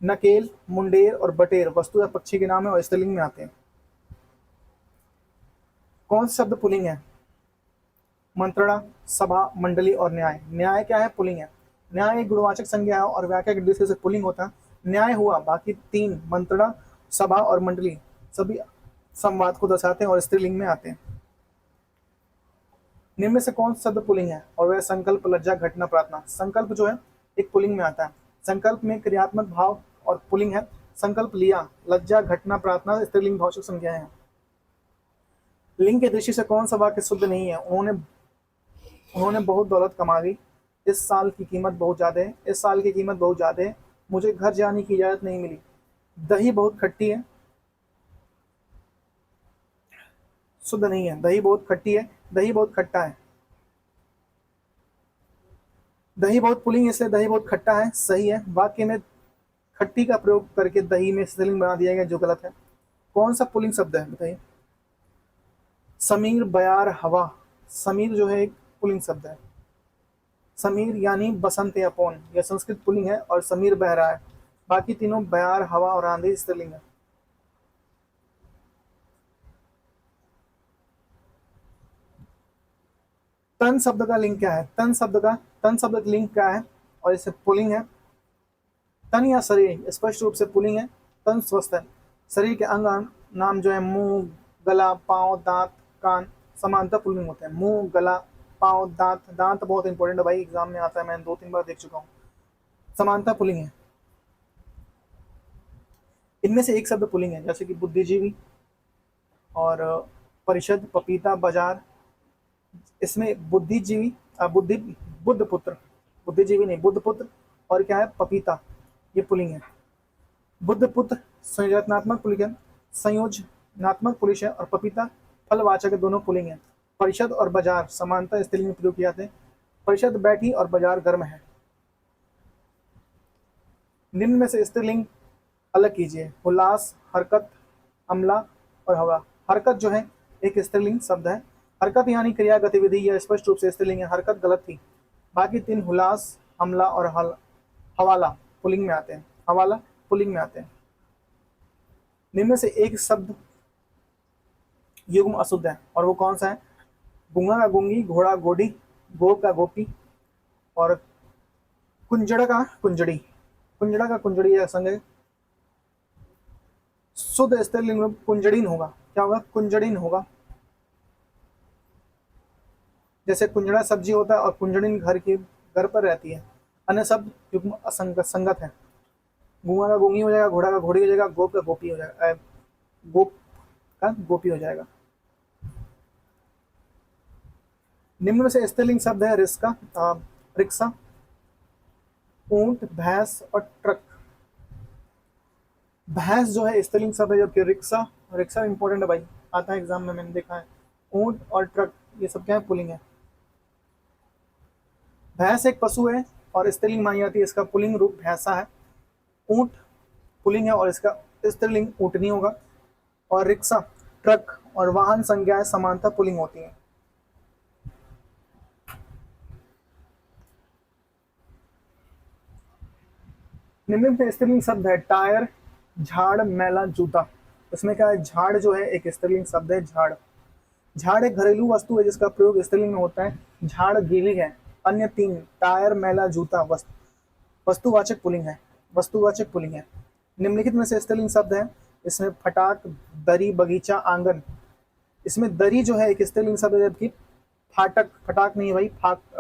नकेल, मुंडेर और बटेर वस्तु या पक्षी के नाम है और स्त्रीलिंग में आते हैं। कौन सा शब्द पुल्लिंग है? मंत्रणा, सभा, मंडली और न्याय। न्याय क्या है? पुल्लिंग है। न्याय एक गुणवाचक संज्ञा है और व्याख्या की दृष्टि से पुल्लिंग होता है। न्याय हुआ, बाकी तीन मंत्रणा, सभा और मंडली सभी संवाद को दर्शाते हैं और स्त्रीलिंग में आते हैं। निम्न में से कौन सा शब्द पुल्लिंग है? और वह संकल्प, लज्जा, घटना, प्रार्थना। संकल्प जो है एक पुल्लिंग में आता है। संकल्प में क्रियात्मक भाव और पुल्लिंग है। संकल्प लिया, लज्जा, घटना, प्रार्थना स्त्रीलिंग भाववाचक संज्ञाएं हैं। लिंग की दृष्टि से कौन सा वाक्य शुद्ध नहीं है? उन्होंने बहुत दौलत कमा ली, इस साल की कीमत बहुत ज्यादा है, इस साल की कीमत बहुत ज्यादा है, मुझे घर जाने की इजाजत नहीं मिली। दही बहुत खट्टी है, शुद्ध नहीं है। दही बहुत खट्टी है, दही बहुत खट्टा है। दही बहुत पुल्लिंग है, इसलिए दही बहुत खट्टा है, सही है। वाक्य में खट्टी का प्रयोग करके दही में स्त्रीलिंग बना दिया गया, जो गलत है। कौन सा पुल्लिंग शब्द है बताइए? समीर, बयार, हवा। समीर जो है एक पुल्लिंग शब्द है। समीर यानी बसंत या पौन, यह संस्कृत पुल्लिंग है और समीर बह रहा है। बाकी तीनों बयार, हवा और आंधी स्त्रीलिंग है। तन शब्द का लिंग क्या है? तन शब्द का लिंग क्या है और इसे पुल्लिंग है? तन या शरीर स्पष्ट रूप से पुल्लिंग है। तन स्वस्थ है। शरीर के अंग नाम जो है मुंह, गला, पांव, दांत, कान समानता पुल्लिंग होते हैं। मुंह, गला, पांव, दांत। दांत बहुत इंपॉर्टेंट है भाई, एग्जाम में आता है, मैं 2-3 बार देख चुका हूँ। समानता पुल्लिंग है। इनमें से एक शब्द पुल्लिंग है, जैसे कि बुद्धिजीवी और परिषद, पपीता, बाजार। इसमें बुद्धिजीवी, बुद्धि, बुद्ध पुत्र, बुद्धिजीवी नहीं, बुद्ध पुत्र और क्या है? पपीता, ये पुल्लिंग है। बुद्ध पुत्र संयोजनात्मक पुल्लिंग है, संयोजनात्मक पुरुष है और पपीता फलवाचक है, दोनों पुल्लिंग है। परिषद और बाजार समानता स्त्रीलिंग में प्रयोग किए जाते हैं। परिषद बैठी और बाजार गर्म है। निम्न में से स्त्रीलिंग अलग कीजिए। उल्लास, हरकत, अमला और हवा। हरकत जो है एक स्त्रीलिंग शब्द है। हरकत यानी क्रिया, गतिविधि, यह स्पष्ट रूप से स्त्रीलिंग है। हरकत गलत थी। बाकी तीन हुलास, हमला और हवाला पुल्लिंग में आते हैं। हवाला पुल्लिंग में आते हैं। निम्न में से एक शब्द युग्म अशुद्ध है और वो कौन सा है? गुंगा का गुंगी, घोड़ा घोड़ी, गोप का गोपी और कुंजड़ा का कुंजड़ी। कुंजड़ा का कुंजड़ी या संग शुद्ध स्त्रीलिंग में कुंजड़ीन होगा। क्या होगा? कुंजड़ीन होगा। जैसे कुंजड़ा सब्जी होता है और कुंजड़ीन घर पर रहती है। अन्य शब्द युग्म असंगत संगत है। गुंगा का गुंगी हो जाएगा, घोड़ा का घोड़ी हो जाएगा, गोप का गोपी हो जाएगा, गोप का गोपी हो जाएगा। निम्न में से स्त्रीलिंग शब्द है रिक्शा, रिक्शा, ऊंट, भैंस और ट्रक। भैंस जो है स्त्रीलिंग शब्द है, जबकि रिक्शा, रिक्शा इंपॉर्टेंट है भाई, आता है एग्जाम में, मैंने देखा है। ऊंट और ट्रक ये सब क्या है? पुल्लिंग है। भैंस एक पशु है और स्त्रीलिंग मानी जाती है, इसका पुल्लिंग रूप भैंसा है। ऊंट पुल्लिंग है और इसका स्त्रीलिंग ऊंटनी होगा। और रिक्शा, ट्रक और वाहन संज्ञाएं समानता पुल्लिंग होती हैं। निम्न में स्त्रीलिंग शब्द है टायर, झाड़, मैला, जूता। इसमें क्या है? झाड़ जो है एक स्त्रीलिंग शब्द है। झाड़, झाड़ एक घरेलू वस्तु है जिसका प्रयोग स्त्रीलिंग में होता है। झाड़ गीली है। अन्य तीन टायर, मैला, जूता वस्तुवाचक पुल्लिंग है। वस्तुवाचक पुल्लिंग है। निम्नलिखित में से स्त्रीलिंग शब्द है। इसमें फटाक, दरी, बगीचा, आंगन। इसमें दरी जो है एक स्त्रीलिंग शब्द है, जबकि फाटक, फटाक नहीं है भाई,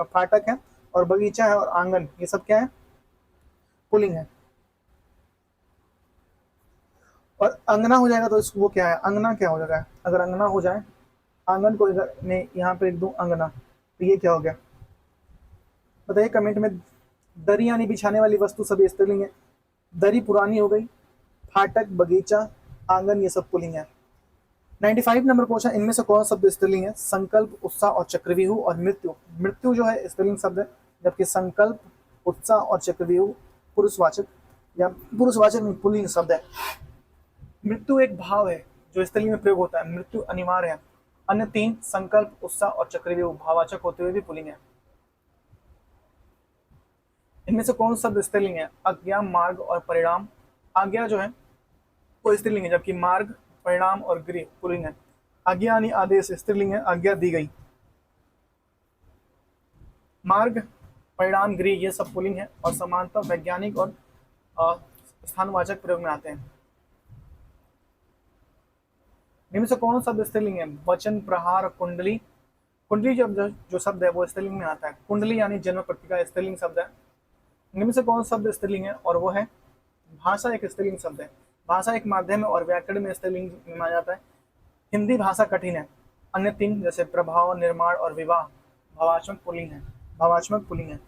फाटक है। और बगीचा है और आंगन ये सब क्या है? पुल्लिंग है। और अंगना हो जाएगा तो वो क्या है? अंगना क्या हो जाएगा? अगर अंगना हो जाए, आंगन को अगर मैं यहाँ पे लिख दूं अंगना, तो ये क्या हो गया बताइए कमेंट में दरी यानी बिछाने वाली वस्तु सभी स्त्रीलिंग है। दरी पुरानी हो गई, फाटक, बगीचा, आंगन, ये सब पुल्लिंग है। 95 नंबर क्वेश्चन, इनमें से कौन शब्द स्त्रीलिंग है? संकल्प, उत्साह और चक्रव्यूह और मृत्यु। मृत्यु जो है स्त्रीलिंग शब्द है, जबकि संकल्प, उत्साह और चक्रव्यूह पुरुषवाचक या पुरुषवाचक में पुल्लिंग शब्द है। मृत्यु एक भाव है जो स्त्रीलिंग में प्रयोग होता है, मृत्यु अनिवार्य है। अन्य तीन संकल्प, उत्साह और चक्रव्यूह भाववाचक होते हुए भी पुल्लिंग है। इनमें से कौन शब्द स्त्रीलिंग है? आज्ञा, मार्ग और परिणाम। आज्ञा जो है वो स्त्रीलिंग है, जबकि मार्ग, परिणाम और गृह पुल्लिंग है। आज्ञा यानी आदेश स्त्रीलिंग है, आज्ञा दी गई। मार्ग, परिणाम, गृह ये सब पुल्लिंग है और समानतः वैज्ञानिक और स्थानवाचक प्रयोग में आते हैं। इनमें से कौन शब्द स्त्रीलिंग है? वचन, प्रहार, कुंडली। कुंडली जो शब्द है वो स्त्रीलिंग में आता है। कुंडली यानी जन्म पत्रिका स्त्रीलिंग शब्द है। इनमें से कौन शब्द स्त्रीलिंग है? और वो है भाषा, एक स्त्रीलिंग शब्द है। भाषा एक माध्यम है और व्याकरण में स्त्रीलिंग माना जाता है। हिंदी भाषा कठिन है। अन्य तीन जैसे प्रभाव, निर्माण और विवाह भावात्मक पुल्लिंग है, भावात्मक पुल्लिंग है।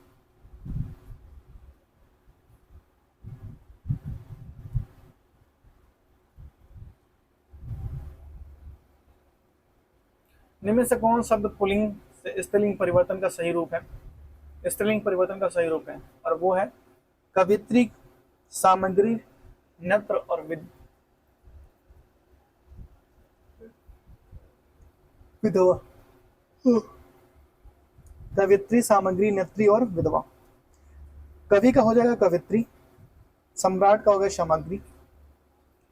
निम्न से कौन शब्द पुल्लिंग से स्त्रीलिंग परिवर्तन का सही रूप है? स्त्रीलिंग परिवर्तन का सही रूप है और वो है कवित्री, सामग्री, नत्र और विधवा। कवित्री, सामग्री, नेत्री और विधवा। कवि का हो जाएगा कवित्री, सम्राट का हो गया सामग्री,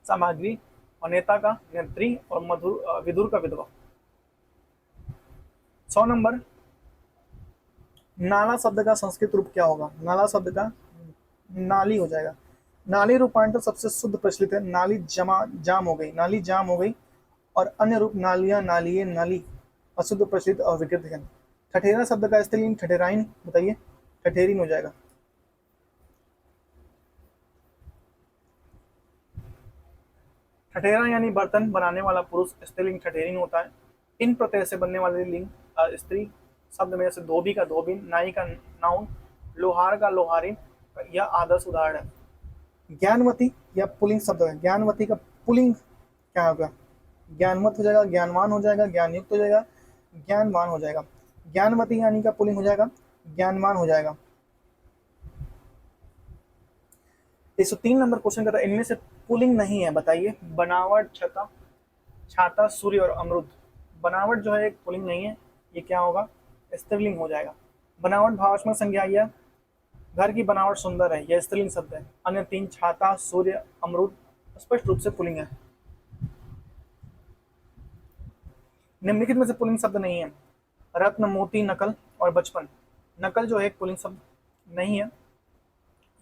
सामग्री और नेता का नेत्री और विदुर का विधवा। 100 नंबर, नाला शब्द का संस्कृत रूप क्या होगा? नाला शब्द का नाली हो जाएगा। नाली रूपांतर सबसे शुद्ध प्रचलित है। नाली जाम हो गई, नाली जाम हो गई। और अन्य रूप नालियां, नालिये, नाली अशुद्ध प्रचलित और विकृत है। ठठेरा शब्द का स्त्रीलिंग ठठेराइन, बताइए। ठठेरीन हो जाएगा। ठठेरा यानी बर्तन बनाने वाला पुरुष स्त्रीलिंग ठठेरीन होता है। इन प्रत्यय से बनने वाले लिंग स्त्री शब्द में जैसे धोबी का धोबिन, नाई का नाउन, लोहार का लोहारिन यह आदर्श उदाहरण है। ज्ञानवती या पुलिंग शब्द है। ज्ञानवती का पुलिंग क्या होगा? ज्ञानवत हो जाएगा, ज्ञानवान हो जाएगा, ज्ञानयुक्त हो जाएगा, ज्ञानवान हो जाएगा। ज्ञानवती यानी का पुलिंग हो जाएगा, ज्ञानवान हो जाएगा। 103 नंबर क्वेश्चन का था, इनमें से पुलिंग नहीं है, बताइए। बनावट, छता, छाता, सूर्य और अमरुद। बनावट जो है एक पुलिंग नहीं है, ये क्या होगा? स्त्रीलिंग हो जाएगा। बनावट भावात्मक संज्ञा है। घर की बनावट सुंदर है, यह स्त्रीलिंग शब्द है। अन्य तीन छाता, सूर्य, अमरुद स्पष्ट रूप से पुलिंग है। निम्नलिखित में से पुलिंग शब्द नहीं है। रत्न, मोती, नकल और बचपन। नकल जो है एक पुलिंग शब्द नहीं है,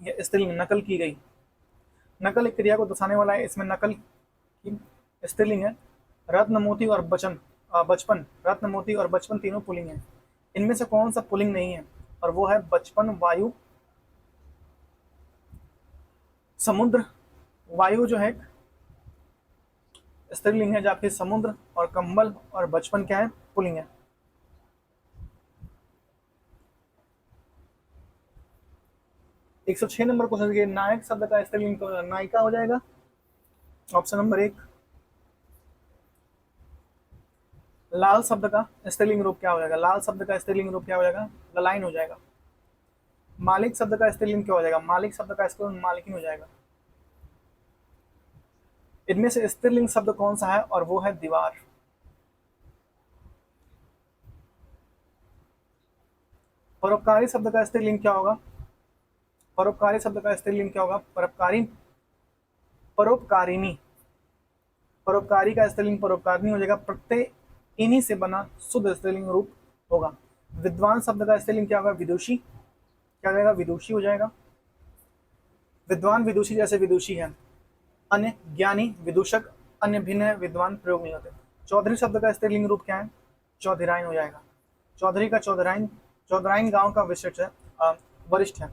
यह स्त्रीलिंग, नकल की गई। नकल एक क्रिया को दर्शाने वाला है, इसमें नकल की स्त्रीलिंग है। रत्न, मोती और बचपन, रत्न, मोती और बचपन तीनों पुलिंग है। इनमें से कौन सा पुलिंग नहीं है? और वो है बचपन, वायु, समुद्र। वायु जो है स्त्रीलिंग है, जबकि समुद्र और कंबल और बचपन क्या है? पुलिंग है। एक 106 नंबर क्वेश्चन देखिए, नायक शब्द का स्त्रीलिंग तो नायिका हो जाएगा, ऑप्शन नंबर 1। लाल शब्द का स्त्रीलिंग रूप क्या हो जाएगा? लाल शब्द का स्त्रीलिंग रूप क्या हो जाएगा? ललाइन हो जाएगा। मालिक शब्द का स्त्रीलिंग क्या हो जाएगा? मालिक शब्द का स्त्रीलिंग मालिकिन हो जाएगा। इनमें से स्त्रीलिंग शब्द कौन सा है? और वो है दीवार। परोपकारी शब्द का स्त्रीलिंग क्या होगा? परोपकारी शब्द का स्त्रीलिंग क्या होगा? परोपकारी, परोपकारिणी। परोपकारी का स्त्रीलिंग परोपकारिणी हो जाएगा। प्रत्यय इन्हीं से बना शुद्ध स्त्रीलिंग रूप होगा। विद्वान शब्द का स्त्रीलिंग क्या होगा? विदुषी। क्या हो जाएगा? विदुषी हो जाएगा। विद्वान, विदुषी जैसे विदुषी है। अन्य ज्ञानी, विदूषक, अन्य भिन्न है, विद्वान प्रयोग नहीं होते। चौधरी शब्द का स्त्रीलिंग रूप क्या है? चौधराइन हो जाएगा। चौधरी का चौधराइन, चौधराइन गांव का विशिष्ट है, वरिष्ठ है।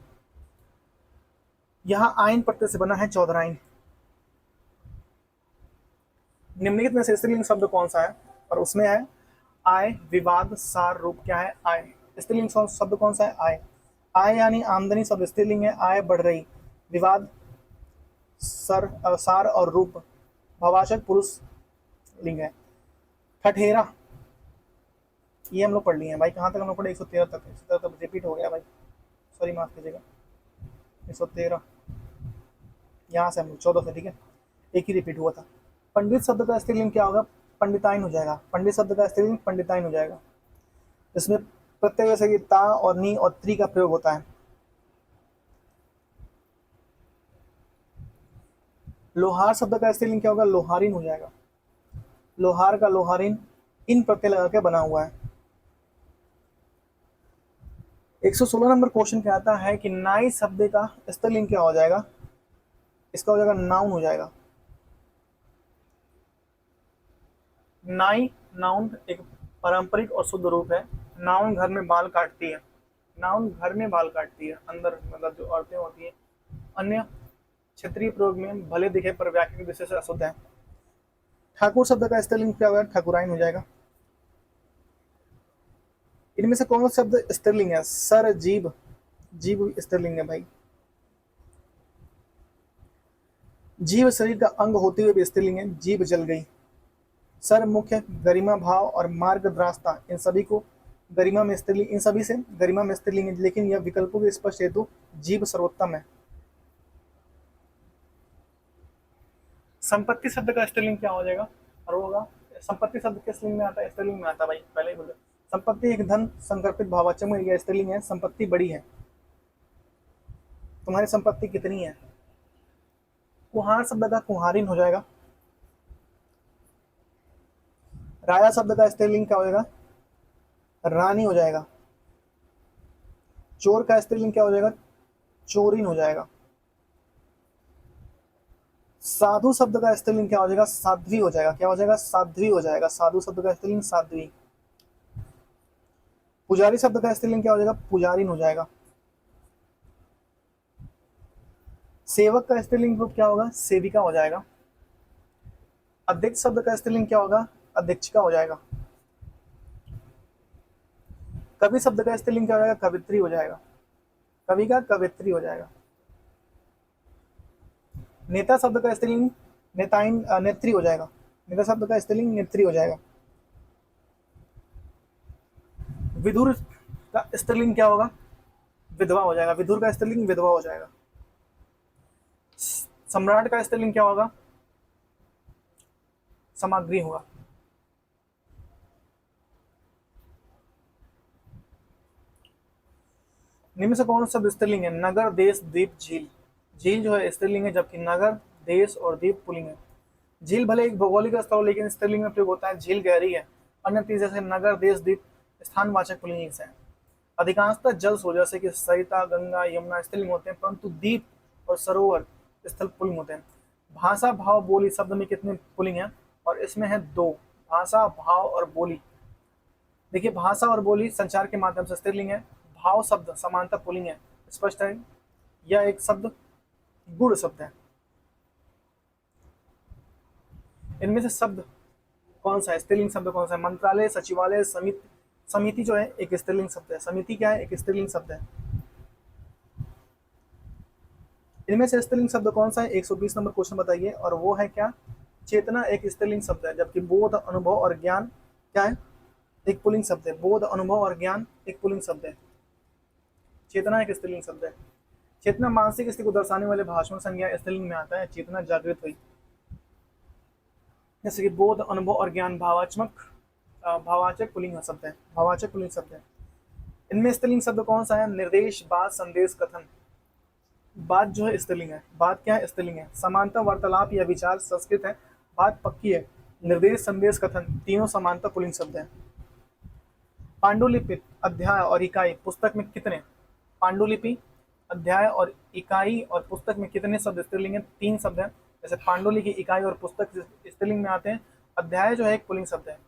यहाँ आइन प्रत्यय से बना है चौधराइन। निम्नलिखित में से स्त्रीलिंग शब्द कौन सा है? और उसमें है आय, विवाद, सार, रूप क्या है? आय। स्त्रीलिंग शब्द कौन सा है? आय। आय यानी आमदनी शब्द स्त्रीलिंग है, आय बढ़ रही। विवाद सार और रूप, भाववाचक पुरुष लिंग है। ठठेरा, ये हम लोग पढ़ लिए हैं भाई, कहाँ तक हम लोग पढ़े, 113 तक, 113 तक रिपीट हो गया भाई, सॉरी माफ कीजिएगा। 113 यहाँ से हम लोग 14 से, ठीक है, एक ही रिपीट हुआ था। पंडित शब्द का स्त्रीलिंग क्या होगा, पंडिताइन हो जाएगा। पंडित शब्द का स्त्रीलिंग पंडिताइन हो जाएगा। इसमें प्रत्यय जैसे कि ता और नी और त्री का प्रयोग होता है। लोहार शब्द का स्त्रीलिंग क्या होगा, लोहारिन हो जाएगा। लोहार का लोहारिन इन प्रत्यय लगा के बना हुआ है। 116 नंबर क्वेश्चन क्या आता है कि नाई शब्द का स्त्रीलिंग क्या हो जाएगा, इसका हो जाएगा नाउन हो जाएगा। नाई नाउन एक पारंपरिक और शुद्ध रूप है। नाउन घर में बाल काटती है, नाउन घर में बाल काटती है, अंदर मतलब जो औरतें होती हैं। अन्य क्षेत्रीय प्रयोग में भले दिखे पर व्याकरण विशेष अशुद्ध है। ठाकुर शब्द का स्त्रीलिंग क्या होगा, ठाकुराइन हो जाएगा। इनमें से कौन सा शब्द स्त्रीलिंग है, सर जीभ, जीभ स्त्रीलिंग है भाई। जीव शरीर का अंग होते हुए भी स्त्रीलिंग है, जीभ जल गई। सर मुख्य, गरिमा भाव और मार्ग रास्ता, इन सभी को गरिमा में स्त्रीलिंग, इन सभी से गरिमा में स्त्रीलिंग है, लेकिन यह विकल्पों के स्पष्ट हेतु जीव सर्वोत्तम है। संपत्ति शब्द का स्त्रीलिंग क्या हो जाएगा, और होगा, संपत्ति शब्द किस लिंग में आता है, स्त्रीलिंग में आता है भाई, पहले ही बोले। संपत्ति एक धन संकल्पित भाववाचक में, यह स्त्रीलिंग है। संपत्ति बड़ी है, तुम्हारी संपत्ति कितनी है। कुहार शब्द का कुहारिन हो जाएगा। राजा शब्द का स्त्रीलिंग क्या हो जाएगा, रानी हो जाएगा। चोर का स्त्रीलिंग क्या हो जाएगा, चोरिन हो जाएगा। साधु शब्द का स्त्रीलिंग क्या हो जाएगा, साध्वी हो जाएगा। क्या हो जाएगा, साध्वी हो जाएगा। साधु शब्द का स्त्रीलिंग साध्वी। पुजारी शब्द का स्त्रीलिंग क्या हो जाएगा, पुजारिन हो जाएगा। सेवक का स्त्रीलिंग रूप क्या होगा, सेविका हो जाएगा। अध्यक्ष शब्द का स्त्रीलिंग क्या होगा, अध्यक्षिका हो जाएगा। कवि शब्द का स्त्रीलिंग क्या हो जाएगा, कवित्री हो जाएगा। कवि का कवित्री हो जाएगा। नेता शब्द का स्त्रीलिंग नेताइन नेत्री हो जाएगा। नेता शब्द का स्त्रीलिंग नेत्री हो जाएगा। विदुर का स्त्रीलिंग क्या होगा, विधवा हो जाएगा। विदुर का स्त्रीलिंग विधवा हो जाएगा। सम्राट का स्त्रीलिंग क्या होगा, सामग्री होगा। निम्न से कौन सा स्त्रीलिंग है, नगर देश द्वीप झील। झील जो है स्त्रीलिंग है, जबकि नगर देश और द्वीप पुल्लिंग है। झील भले एक भौगोलिक स्थल हो, लेकिन स्त्रीलिंग में प्रयोग होता है। झील गहरी है। अन्य तीन जैसे नगर देश द्वीप स्थानवाचक पुल्लिंग है। अधिकांशतः जल स्रोत जैसे कि सरिता गंगा यमुना स्त्रीलिंग होते हैं, परंतु द्वीप और सरोवर स्थल पुल्लिंग होते हैं। भाषा भाव बोली शब्द में कितने पुल्लिंग है, और इसमें है 2, भाषा भाव और बोली। देखिए भाषा और बोली संचार के माध्यम से स्त्रीलिंग है। भाव शब्द समानता पुल्लिंग है, स्पष्ट है। यह एक शब्द गुण शब्द है। इनमें से शब्द कौन सा है, स्त्रीलिंग शब्द कौन सा है, मंत्रालय, सचिवालय, समिति। समिति जो है एक स्त्रीलिंग शब्द है। समिति क्या है, एक स्त्रीलिंग शब्द है। इनमें से स्त्रीलिंग शब्द कौन सा है, 120 नंबर क्वेश्चन बताइए, और वो है क्या, चेतना एक स्त्रीलिंग शब्द है, जबकि बोध अनुभव और ज्ञान क्या है, एक पुल्लिंग शब्द है। बोध अनुभव और ज्ञान एक पुल्लिंग शब्द है। चेतना एक स्त्रीलिंग शब्द है। चेतना मानसिक स्थिति को दर्शाने वाले भाषण संज्ञा स्त्रीलिंग में आता है। चेतना जागृत हुई। जैसे कि बोध अनुभव और ज्ञान भाववाचक पुल्लिंग शब्द है। भाववाचक पुल्लिंग शब्द है। इनमें स्त्रीलिंग शब्द कौन सा है, निर्देश, बात, संदेश, कथन। बात जो है स्त्रीलिंग है। बात क्या है, स्त्रीलिंग है। समानता वार्तालाप या विचार संस्कृत है। बात पक्की है। निर्देश, संदेश, कथन तीनों समानता पुल्लिंग शब्द है। पांडुलिपि अध्याय और इकाई पुस्तक में कितने, पांडुलिपि अध्याय और इकाई और पुस्तक में कितने शब्द स्त्रीलिंग है, 3 शब्द है। जैसे पांडुलिपि इकाई और पुस्तक स्त्रीलिंग में आते हैं। अध्याय जो है एक पुल्लिंग शब्द है।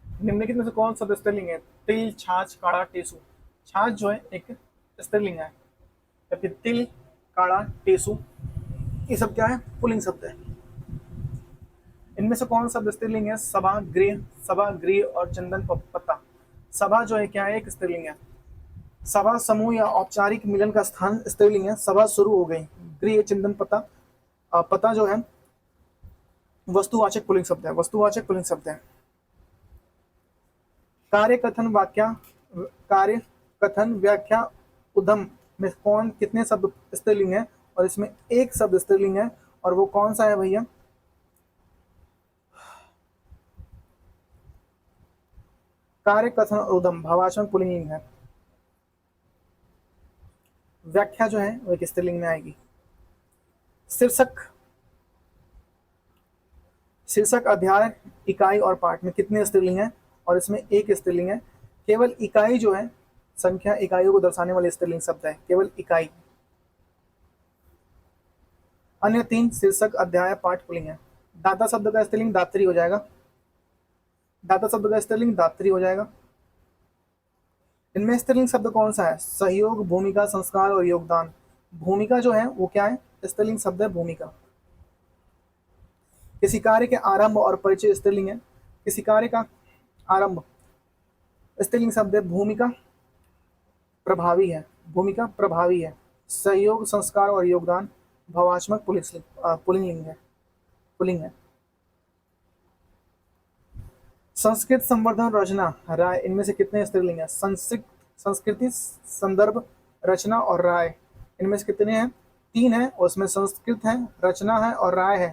निम्नलिखित में से कौन शब्द स्त्रीलिंग है, तिल, छाछ, काढ़ा, टेसु। छाछ जो है एक स्त्रीलिंग है, जबकि तिल, काढ़ा, टेसु ये सब क्या है, पुल्लिंग शब्द है। इनमें से कौन सा स्त्रीलिंग है, सभा, गृह, सभा, गृह और चंदन पत्ता। सभा जो है क्या है, एक स्त्रीलिंग है। सभा समूह या औपचारिक मिलन का स्थान स्त्रीलिंग है। सभा शुरू हो गई। गृह चिंतन पता, पता जो है वस्तुवाचक पुल्लिंग शब्द है, वस्तुवाचक पुल्लिंग शब्द है। कार्य कथन वाक्या, कार्य कथन व्याख्या उद्यम में कौन कितने शब्द स्त्रीलिंग है, और इसमें एक शब्द स्त्रीलिंग है, और वो कौन सा है भैया? कार्य कथन और उद्यम भावात्मक पुल्लिंग है। व्याख्या जो है वो एक स्त्रीलिंग में आएगी। शीर्षक, शीर्षक अध्याय इकाई और पाठ में कितने स्त्रीलिंग है, और इसमें एक स्त्रीलिंग है। केवल इकाई जो है संख्या, इकाइयों को दर्शाने वाले स्त्रीलिंग शब्द है, केवल इकाई। अन्य तीन शीर्षक अध्याय पाठ पुल्लिंग है। दाता शब्द का स्त्रीलिंग दात्री हो जाएगा, दाता शब्द का स्त्रीलिंग दात्री हो जाएगा। इनमें स्त्रीलिंग शब्द कौन सा है? सहयोग, भूमिका, संस्कार और योगदान। भूमिका जो है वो क्या है? स्त्रीलिंग शब्द है भूमिका। किसी कार्य के आरंभ और परिचय स्त्रीलिंग है। किसी कार्य का आरंभ स्त्रीलिंग शब्द है भूमिका, प्रभावी है, भूमिका प्रभावी है। सहयोग, संस्कार और योगदान भावात्मक पुल्लिंग है, पुल्लिंग है। संस्कृत, संवर्धन, रचना, राय, इनमें से कितने स्त्रीलिंग है? संस्कृति, संदर्भ, रचना और राय, इनमें से कितने हैं? तीन है, और उसमें संस्कृत है, रचना है और राय है।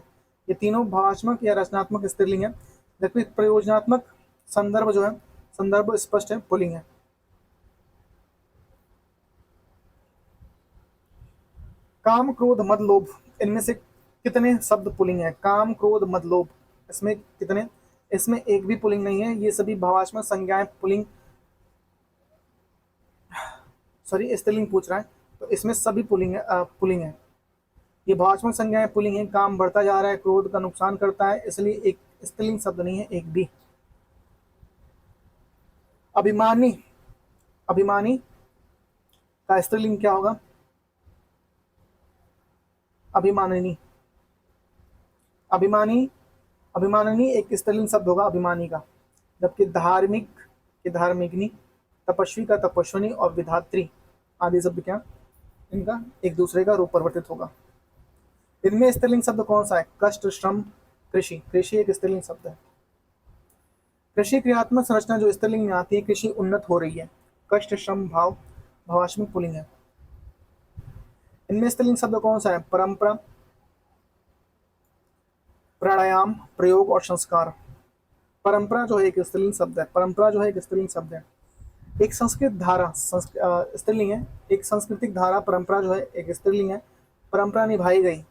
ये तीनों भावात्मक या रचनात्मक स्त्रीलिंग है, जबकि प्रयोजनात्मक संदर्भ जो है, संदर्भ स्पष्ट है, पुल्लिंग है। काम, क्रोध, मद, लोभ, इनमें से कितने शब्द पुल्लिंग है? काम, क्रोध, मद, लोभ, इसमें कितने? इसमें एक भी पुल्लिंग नहीं है, ये सभी भावात्मक संज्ञाएं पुल्लिंग, सॉरी स्त्रीलिंग पूछ रहा है, तो इसमें सभी पुल्लिंग है, पुल्लिंग है। ये भावात्मक संज्ञाएं पुल्लिंग है। काम बढ़ता जा रहा है, क्रोध का नुकसान करता है, इसलिए एक स्त्रीलिंग शब्द नहीं है, एक भी। अभिमानी, अभिमानी का स्त्रीलिंग क्या होगा? अभिमानिनी, अभिमानी, अभिमानिनी एक स्त्रीलिंग शब्द होगा अभिमानी का। जबकि धार्मिक की धार्मिकनी, तपस्वी का तपस्विनी और विधात्री आदि शब्द क्या, इनका एक दूसरे का रूप परिवर्तित होगा। इनमें स्त्रीलिंग शब्द कौन सा है? कष्ट, श्रम, कृषि, कृषि एक स्त्रीलिंग शब्द है। कृषि क्रियात्मक संरचना जो स्त्रीलिंग में आती है, कृषि उन्नत हो रही है। कष्ट, श्रम, भाव भावात्मक पुल्लिंग है। इनमें स्त्रीलिंग शब्द कौन सा है? परंपरा, प्राणायाम, प्रयोग और संस्कार। परंपरा जो है एक स्त्रीलिंग शब्द है, परंपरा जो है एक स्त्रीलिंग शब्द है। एक संस्कृत धारा स्त्रीलिंग है। एक सांस्कृतिक धारा परंपरा जो है एक स्त्रीलिंग है, परंपरा निभाई गई।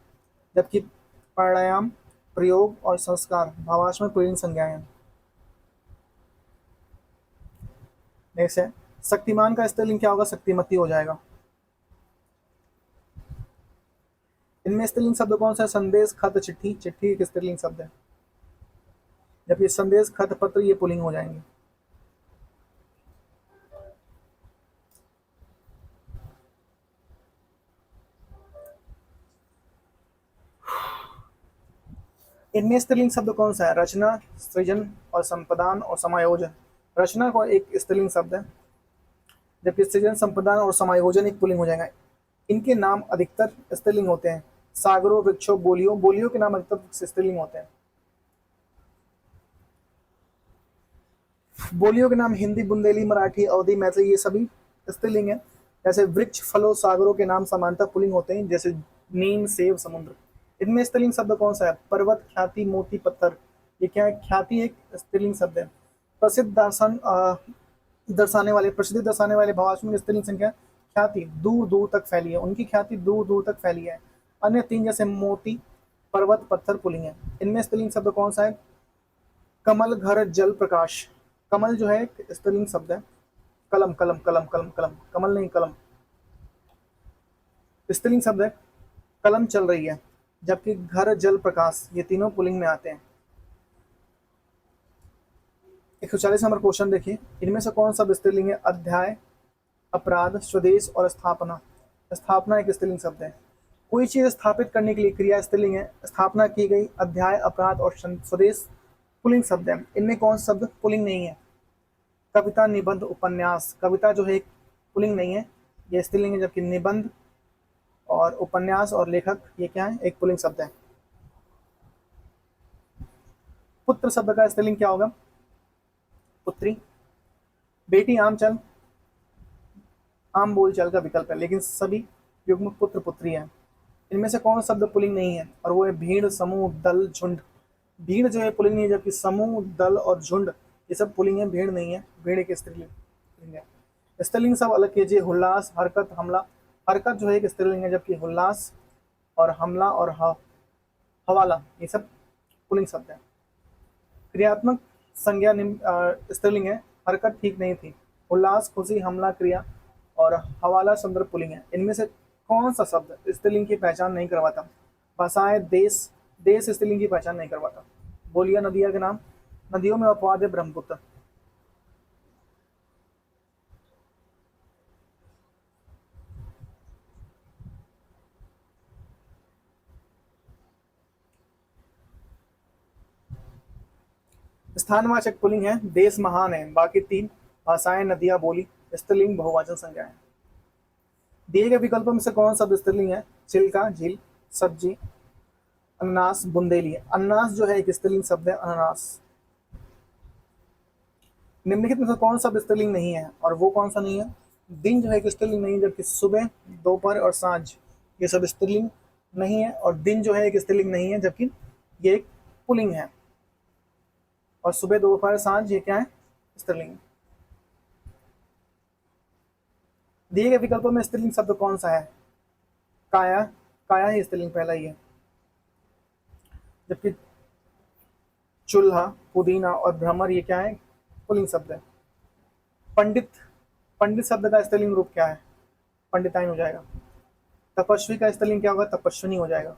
जबकि प्राणायाम, प्रयोग और संस्कार भावात्मक पुल्लिंग संज्ञाएं हैं। नेक्स्ट है शक्तिमान का स्त्रीलिंग क्या होगा? शक्तिमती हो जाएगा। इनमें स्त्रीलिंग शब्द कौन सा है? संदेश, खत, चिट्ठी, चिट्ठी एक स्त्रीलिंग शब्द है, जबकि संदेश, खत, पत्र ये पुल्लिंग हो जाएंगे। इनमें स्त्रीलिंग शब्द कौन सा है? रचना, सृजन और संपादन और समायोजन। रचना को एक स्त्रीलिंग शब्द है, जबकि सृजन, संपादन और समायोजन एक पुल्लिंग हो जाएगा। इनके नाम अधिकतर स्त्रीलिंग होते हैं। सागरों, वृक्षों, बोलियों, बोलियों के नाम अधिकतर स्त्रीलिंग होते हैं। बोलियों के नाम हिंदी, बुंदेली, मराठी, अवधी, मैथिली ये सभी स्त्रीलिंग है। जैसे वृक्ष, फलों, सागरों के नाम सामान्यतः पुल्लिंग होते हैं, जैसे नीम, सेब, समुद्र। इनमें स्त्रीलिंग शब्द कौन सा है? पर्वत, ख्याति, मोती, पत्थर, ये क्या है? ख्याति एक स्त्रीलिंग शब्द है। प्रसिद्ध दर्शन दर्शाने वाले, प्रसिद्धि दर्शाने वाले भावात्मक स्त्रीलिंग संख्या ख्याति, दूर दूर तक फैली है, उनकी ख्याति दूर दूर तक फैली है। अन्य तीन जैसे मोती, पर्वत, पत्थर पुल्लिंग है। इनमें स्त्रीलिंग शब्द कौन सा है? कमल, घर, जल, प्रकाश। कमल जो है एक स्त्रीलिंग शब्द है। कलम, कलम, कलम, कलम, कलम, कमल नहीं, कलम स्त्रीलिंग शब्द है। कलम चल रही है। जबकि घर, जल, प्रकाश ये तीनों पुल्लिंग में आते हैं। 140 नंबर क्वेश्चन देखिए, इनमें से कौन सा स्त्रीलिंग है? अध्याय, अपराध, स्वदेश और स्थापना। स्थापना एक स्त्रीलिंग शब्द है। कोई चीज स्थापित करने के लिए क्रिया स्त्रीलिंग है, स्थापना की गई। अध्याय, अपराध और स्वदेश पुल्लिंग शब्द है। इनमें कौन सा शब्द पुल्लिंग नहीं है? कविता, निबंध, उपन्यास। कविता जो है एक पुल्लिंग नहीं है, ये स्त्रीलिंग है, जबकि निबंध और उपन्यास और लेखक ये क्या है, एक पुल्लिंग शब्द है। पुत्र शब्द का स्त्रीलिंग क्या होगा, पुत्री। बेटी आम चल, आम बोलचाल का विकल्प है, लेकिन सभी युग्म पुत्र पुत्री है। इनमें से कौन शब्द पुल्लिंग नहीं है, और वो है भीड़, समूह, दल, झुंड। भीड़ जो है पुल्लिंग नहीं है, जबकि समूह, दल और झुंड ये सब पुल्लिंग है, भीड़ नहीं है। भीड़ एक स्त्रीलिंग है। स्त्रीलिंग सब अलग कीजिए, हुल्लास, हरकत, हमला। हरकत जो है एक स्त्रीलिंग है, जबकि हुल्लास और हमला और हवाला ये सब पुल्लिंग शब्द है। क्रियात्मक संज्ञा स्त्रीलिंग है, हरकत ठीक नहीं थी। उल्लास, खुशी, हमला क्रिया और हवाला शब्द पुल्लिंग है। इनमें से कौन सा शब्द स्त्रीलिंग की पहचान नहीं करवाता, भाषाएं, देश। देश स्त्रीलिंग की पहचान नहीं करवाता। बोलिया नदिया के नाम, नदियों में अपवाद है ब्रह्मपुत्र। स्थानवाचक पुल्लिंग है, देश महान है, बाकी तीन भाषाएं, नदियां, बोली स्त्रीलिंग बहुवचन संज्ञा है। दिए गए विकल्पों में से कौन सा स्त्रीलिंग है, छिलका, झील, सब्जी, अनानास, बुंदेली। अनानास जो है एक स्त्रीलिंग शब्द है, अनानास। निम्नलिखित में से कौन सा स्त्रीलिंग नहीं है, और वो कौन सा नहीं है, दिन जो है एक स्त्रीलिंग नहीं है, जबकि सुबह, दोपहर और सांझ ये सब स्त्रीलिंग नहीं है। और दिन जो है एक स्त्रीलिंग नहीं है, जबकि ये एक पुल्लिंग है। और सुबह, दोपहर, सांझ ये क्या है, स्त्रीलिंग। दिए गए विकल्पों में स्त्रीलिंग शब्द कौन सा है, काया। काया ही स्त्रीलिंग पहला ही है, जबकि चूल्हा, पुदीना और भ्रमर ये क्या है, पुल्लिंग शब्द है। पंडित, पंडित शब्द का स्त्रीलिंग रूप क्या है, पंडिताइन हो जाएगा। तपस्वी का स्त्रीलिंग क्या होगा, तपस्विनी हो जाएगा।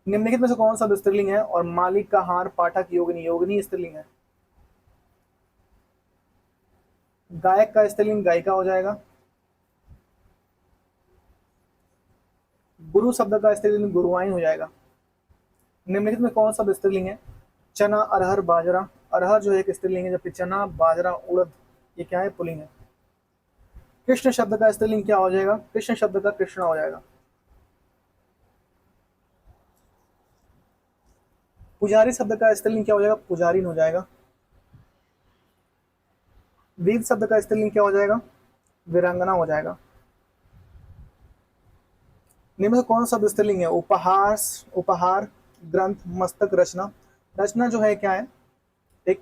निम्नलिखित में से कौन सा स्त्रीलिंग है, और मालिक का हार, पाठक, योगिनी। योगिनी स्त्रीलिंग है। गायक का स्त्रीलिंग गायिका हो जाएगा। गुरु शब्द का स्त्रीलिंग गुरुआइन हो जाएगा। निम्नलिखित में कौन सा स्त्रीलिंग है, चना, अरहर, बाजरा। अरहर जो है एक स्त्रीलिंग है, जबकि चना, बाजरा, उड़द ये क्या है, पुल्लिंग है। कृष्ण शब्द का स्त्रीलिंग क्या हो जाएगा, कृष्ण शब्द का कृष्णा हो जाएगा। पुजारी शब्द का स्त्रीलिंग क्या हो जाएगा, पुजारिन हो जाएगा। वीर शब्द का स्त्रीलिंग क्या हो जाएगा, वीरांगना हो जाएगा। निम्न में कौन सा स्त्रीलिंग है, उपहार, उपहार, ग्रंथ, मस्तक, रचना। रचना जो है क्या है, एक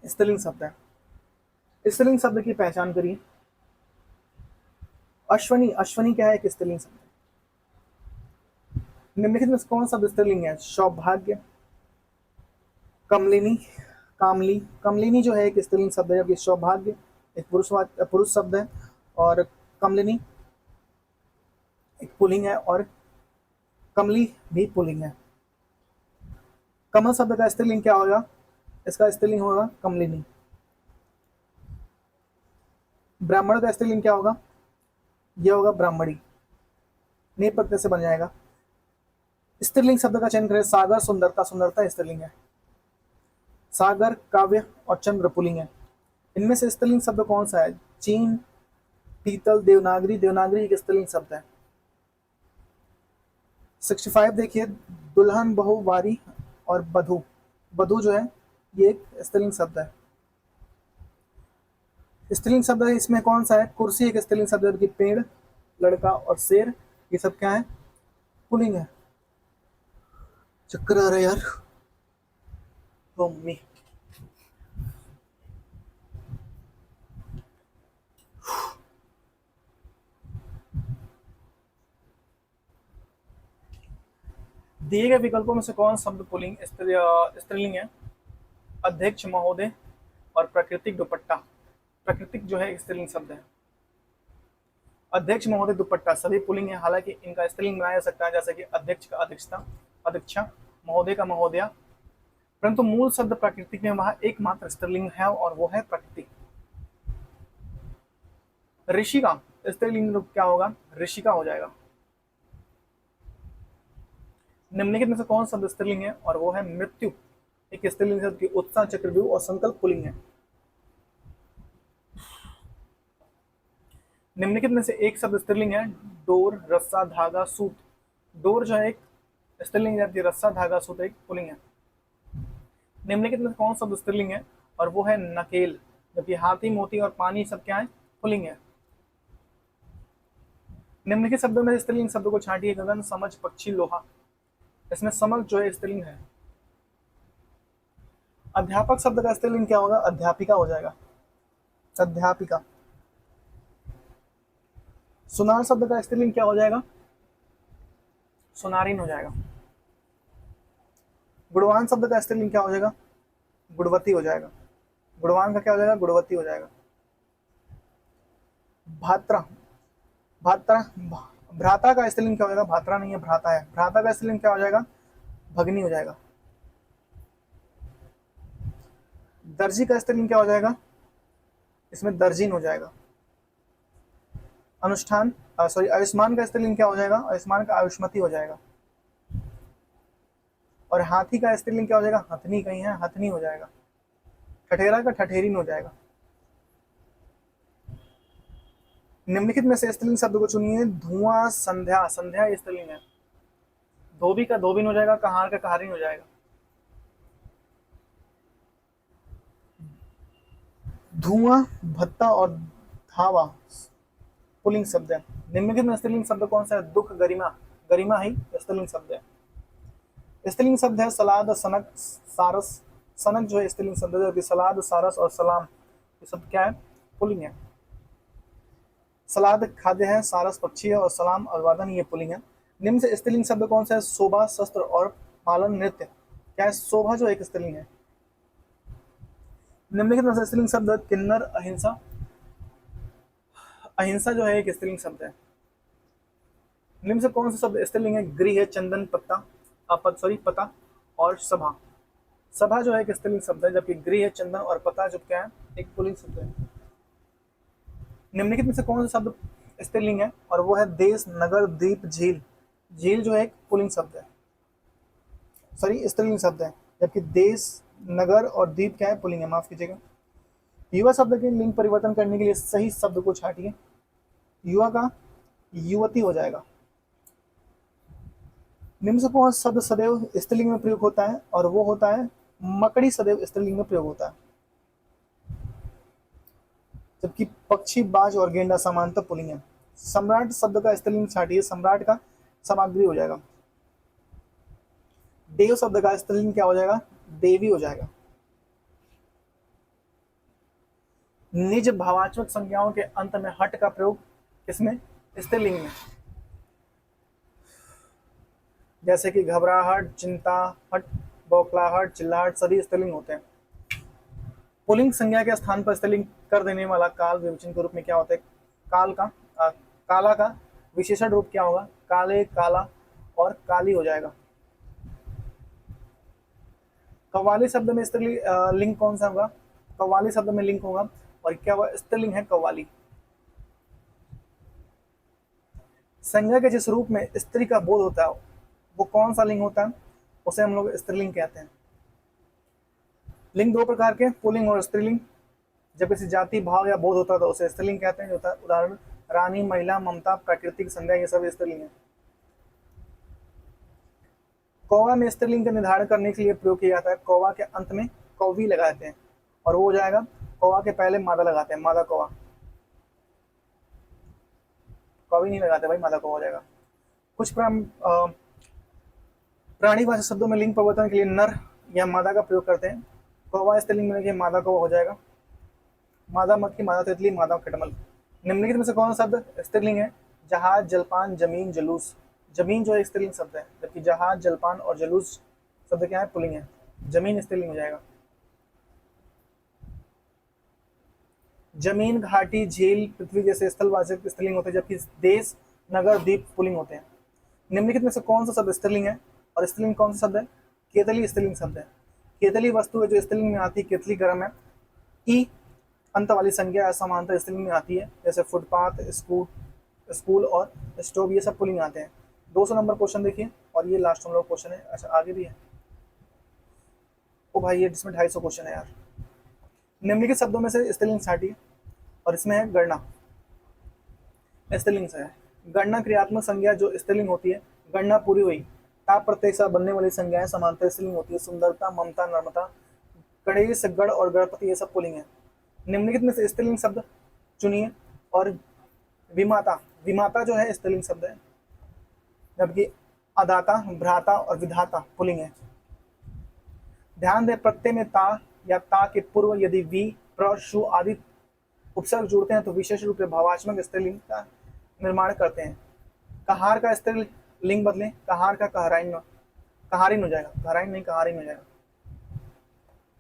स्त्रीलिंग शब्द है। स्त्रीलिंग शब्द की पहचान करिए। अश्वनी, अश्वनी क्या है, एक स्त्रीलिंग शब्द है। निम्नलिखित में कौन सा स्त्रीलिंग है, सौभाग्य, कमलिनी, कामली। कमलिनी जो है एक स्त्रीलिंग शब्द है, जबकि सौभाग्य एक पुरुष शब्द है, और कमलिनी एक पुल्लिंग है, और कमली भी पुल्लिंग है। कमल शब्द का स्त्रीलिंग क्या होगा, इसका स्त्रीलिंग होगा कमलिनी। ब्राह्मण का स्त्रीलिंग क्या होगा, यह होगा ब्राह्मणी। नी प्रत्यय से बन जाएगा। स्त्रीलिंग शब्द का चयन करें, सागर, सुंदरता। सुंदरता स्त्रीलिंग है। सागर, काव्य और चंद्र पुल्लिंग है। इनमें से स्त्रीलिंग शब्द कौन सा है, चीन, पीतल, देवनागरी। देवनागरी एक स्त्रीलिंग शब्द है। 65 देखिए, दुल्हन, बहु, वारी और बधू। बधू जो है ये एक स्त्रीलिंग शब्द है। स्त्रीलिंग शब्द है इसमें कौन सा है, कुर्सी एक स्त्रीलिंग शब्द है, जबकि पेड़, लड़का और शेर ये सब क्या है, पुल्लिंग है। चक्कर आ रहा है यार, ओ मम्मी। दिए गए विकल्पों में से कौन शब्द पुल्लिंग स्त्रीलिंग है, अध्यक्ष, महोदय और प्राकृतिक, दुपट्टा। प्राकृतिक जो है स्त्रीलिंग शब्द है। अध्यक्ष, महोदय, दुपट्टा सभी पुल्लिंग है, हालांकि इनका स्त्रीलिंग बनाया जा सकता है, जैसे कि अध्यक्ष का अध्यक्षता, अध्यक्षा, महोदय का महोदया। परंतु मूल शब्द प्राकृतिक में वहां एकमात्र स्त्रीलिंग है, और वो है प्राकृतिक। ऋषि का स्त्रीलिंग रूप क्या होगा, ऋषिका हो जाएगा। निम्नलिखित में से कौन शब्द स्त्रीलिंग है, और वो है मृत्यु। एक स्त्रीलिंग शब्द की उत्साह, चक्रव्यूह और संकल्प पुल्लिंग है। निम्नलिखित में से एक शब्द स्त्रीलिंग है। डोर, रस्सा, धागा, सूत। डोर जो है एक स्त्रीलिंग है, जबकि रस्सा, धागा, सूत एक पुल्लिंग है। निम्नलिखित में कौन शब्द स्त्रीलिंग है, और वो है नकेल, जबकि हाथी, मोती और पानी सब क्या है, पुल्लिंग है। निम्नलिखित शब्दों में स्त्रीलिंग शब्द को छांटिए। गगन, समझ, पक्षी, लोहा। इसमें समझ जो है स्त्रीलिंग है। अध्यापक शब्द का स्त्रीलिंग क्या होगा, अध्यापिका हो जाएगा, अध्यापिका। सुनार शब्द का स्त्रीलिंग क्या हो जाएगा, सुनारिन हो जाएगा। गुणवान शब्द का स्त्रीलिंग क्या हो जाएगा, गुणवती हो जाएगा। गुणवान का क्या हो जाएगा, गुणवती हो जाएगा। भात्रा, भात्रा, भ्राता का स्त्रीलिंग क्या हो जाएगा, भात्रा नहीं है, भ्राता है। भ्राता का स्त्रीलिंग क्या हो जाएगा, भगनी हो जाएगा। दर्जी का स्त्रीलिंग क्या हो जाएगा, इसमें दर्जीन हो जाएगा। अनुष्ठान सॉरी आयुष्मान का स्त्रीलिंग क्या हो जाएगा, आयुष्मान का आयुष्मती हो जाएगा। और हाथी का स्त्रीलिंग क्या हो जाएगा, हथनी कहीं है, हथनी हो जाएगा। ठठेरा का ठठेरीन हो जाएगा। निम्नलिखित में से स्त्रीलिंग शब्द को चुनिए। धुआं, संध्या, संध्या स्त्रीलिंग है। धोबी का धोबिन हो जाएगा, कहार का कहारिन हो जाएगा। धुआं, भत्ता और धावा पुल्लिंग शब्द है। निम्नलिखित में स्त्रीलिंग शब्द कौन सा है, दुख, गरिमा। गरिमा ही स्त्रीलिंग शब्द है। स्त्रीलिंग शब्द है सलाद, सनक, सारस। सनक जो है स्त्रीलिंग शब्द है, जबकि सलाद, सारस और सलाम ये शब्द क्या है, पुल्लिंग है। सलाद खाद्य है, सारस पक्षी है और सलाम अभिवादन ये पुल्लिंग है। निम्न से स्त्रीलिंग शब्द कौन सा है, शोभा, शस्त्र और पालन, नृत्य। क्या है, शोभा जो एक स्त्रीलिंग है। निम्नलिखित में से स्त्रीलिंग शब्द किन्नर, अहिंसा। अहिंसा जो है एक स्त्रीलिंग शब्द है। निम्न से कौन सा शब्द स्त्रीलिंग है, गृह, चंदन, पत्ता, पता और सभा। सभा जो है एक स्त्रीलिंग शब्द है, जबकि गृह, चंदन और पता जो क्या है, एक पुल्लिंग शब्द है। निम्नलिखित में से कौन सा शब्द स्त्रीलिंग है, और वो है देश, नगर, द्वीप, झील। झील जो है एक पुल्लिंग शब्द है, सॉरी स्त्रीलिंग शब्द है, जबकि देश, नगर और द्वीप क्या है, पुल्लिंग है, माफ कीजिएगा। युवा शब्द के लिंग परिवर्तन करने के लिए सही शब्द को छाटिए। युवा का युवती हो जाएगा। निम्न से कौन सा शब्द सदैव स्त्रीलिंग में प्रयोग होता है, और वो होता है मकड़ी, सदैव स्त्रीलिंग में प्रयोग होता है, जबकि पक्षी, बाज और गेंडा समानतः पुल्लिंग है। सम्राट शब्द का स्त्रीलिंग छाटिए। सम्राट का सामग्री हो जाएगा। देव शब्द का स्त्रीलिंग क्या हो जाएगा, देवी हो जाएगा। निज भावात्मक संज्ञाओं के अंत में हट का प्रयोग किसमें, स्त्रीलिंग में। जैसे कि घबराहट, चिंता, हट, बौखलाहट, चिल्लाहट सभी स्त्रीलिंग होते हैं। पुल्लिंग संज्ञा के स्थान पर स्त्रीलिंग कर देने वाला काल विवेचन के रूप में क्या होता है, काल का काला का विशेषण रूप क्या होगा, काले, काला और काली हो जाएगा। कव्वाली शब्द में स्त्रीलिंग लिंग कौन सा होगा, कव्वाली शब्द में लिंग होगा, और क्या हुआ, स्त्रीलिंग है कव्वाली। संज्ञा के जिस रूप में स्त्री का बोध होता है वो कौन सा लिंग होता है, उसे हम लोग स्त्रीलिंग कहते हैं। लिंग दो प्रकार के, पुल्लिंग और स्त्रीलिंग। जब किसी जाति, भाव या बोध होता है तो उसे स्त्रीलिंग कहते हैं। उदाहरण रानी, महिला, ममता, प्राकृतिक संज्ञा, ये सब स्त्रीलिंग है। कौवा में स्त्रीलिंग का निर्धारण करने के लिए प्रयोग किया जाता है। कौवा के अंत में कौवी लगाते हैं, और वो हो जाएगा, कौवा के पहले मादा लगाते हैं, मादा कौवा। कौवी नहीं लगाते भाई, मादा कौवा हो जाएगा। कुछ प्राणी भाषा शब्दों में लिंग परिवर्तन के लिए नर या मादा का प्रयोग करते हैं। कौवा स्त्रीलिंग में मादा कौवा हो जाएगा। मादा मक्खी, मादा तितली, मादा खटमल। निम्नलिखित में से कौन सा शब्द स्त्रीलिंग है, जहाज, जलपान, जमीन, जलूस। जमीन जो है स्त्रीलिंग शब्द है, जबकि जहाज, जलपान और जलूस शब्द क्या है, पुल्लिंग है। जमीन स्त्रीलिंग हो जाएगा। जमीन, घाटी, झील, पृथ्वी जैसे स्थलवाचक स्त्रीलिंग होते हैं, जबकि देश, नगर, द्वीप पुल्लिंग होते हैं। निम्नलिखित में से कौन सा शब्द स्त्रीलिंग है, और स्त्रीलिंग कौन सा शब्द है, केतली स्त्रीलिंग शब्द है। केतली वस्तु है जो स्त्रीलिंग में आती है, केतली गर्म है। ई अंत वाली संज्ञा असमानता स्त्रीलिंग में आती है, जैसे फुटपाथ, स्कूल और स्टोव, ये सब पुल्लिंग आते हैं। 200 नंबर क्वेश्चन देखिए, और ये लास्ट हम लोग क्वेश्चन है। अच्छा आगे भी है। ओ भाई, ये इसमें 250 क्वेश्चन है यार। निम्नलिखित शब्दों में से स्त्रीलिंग साठी, और इसमें है गणना। स्त्रीलिंग से है गणना, क्रियात्मक संज्ञा जो स्त्रीलिंग होती है। गणना पूरी हुई। ताप प्रत्यय से बनने वाली संज्ञाएं समांतर स्त्रीलिंग होती है। सुंदरता, ममता, नर्मता, गणेश, गढ़ और गणपति, ये सब पुल्लिंग है। निम्नलिखित में से स्त्रीलिंग शब्द चुनिए। और विमाता, विमाता जो है स्त्रीलिंग शब्द है, जबकि अदाता, भ्राता और विधाता पुल्लिंग है। ध्यान दें, प्रत्यय में ता या ता के पूर्व यदि वी, प्र, शु आदि उपसर्ग जुड़ते हैं तो विशेष रूप से भावात्मक स्त्रीलिंग का निर्माण करते हैं। कहार का स्त्रीलिंग बदलें, कहार का कहाराइन, कहारिन हो जाएगा, कहाराइन नहीं कहारिन हो जाएगा।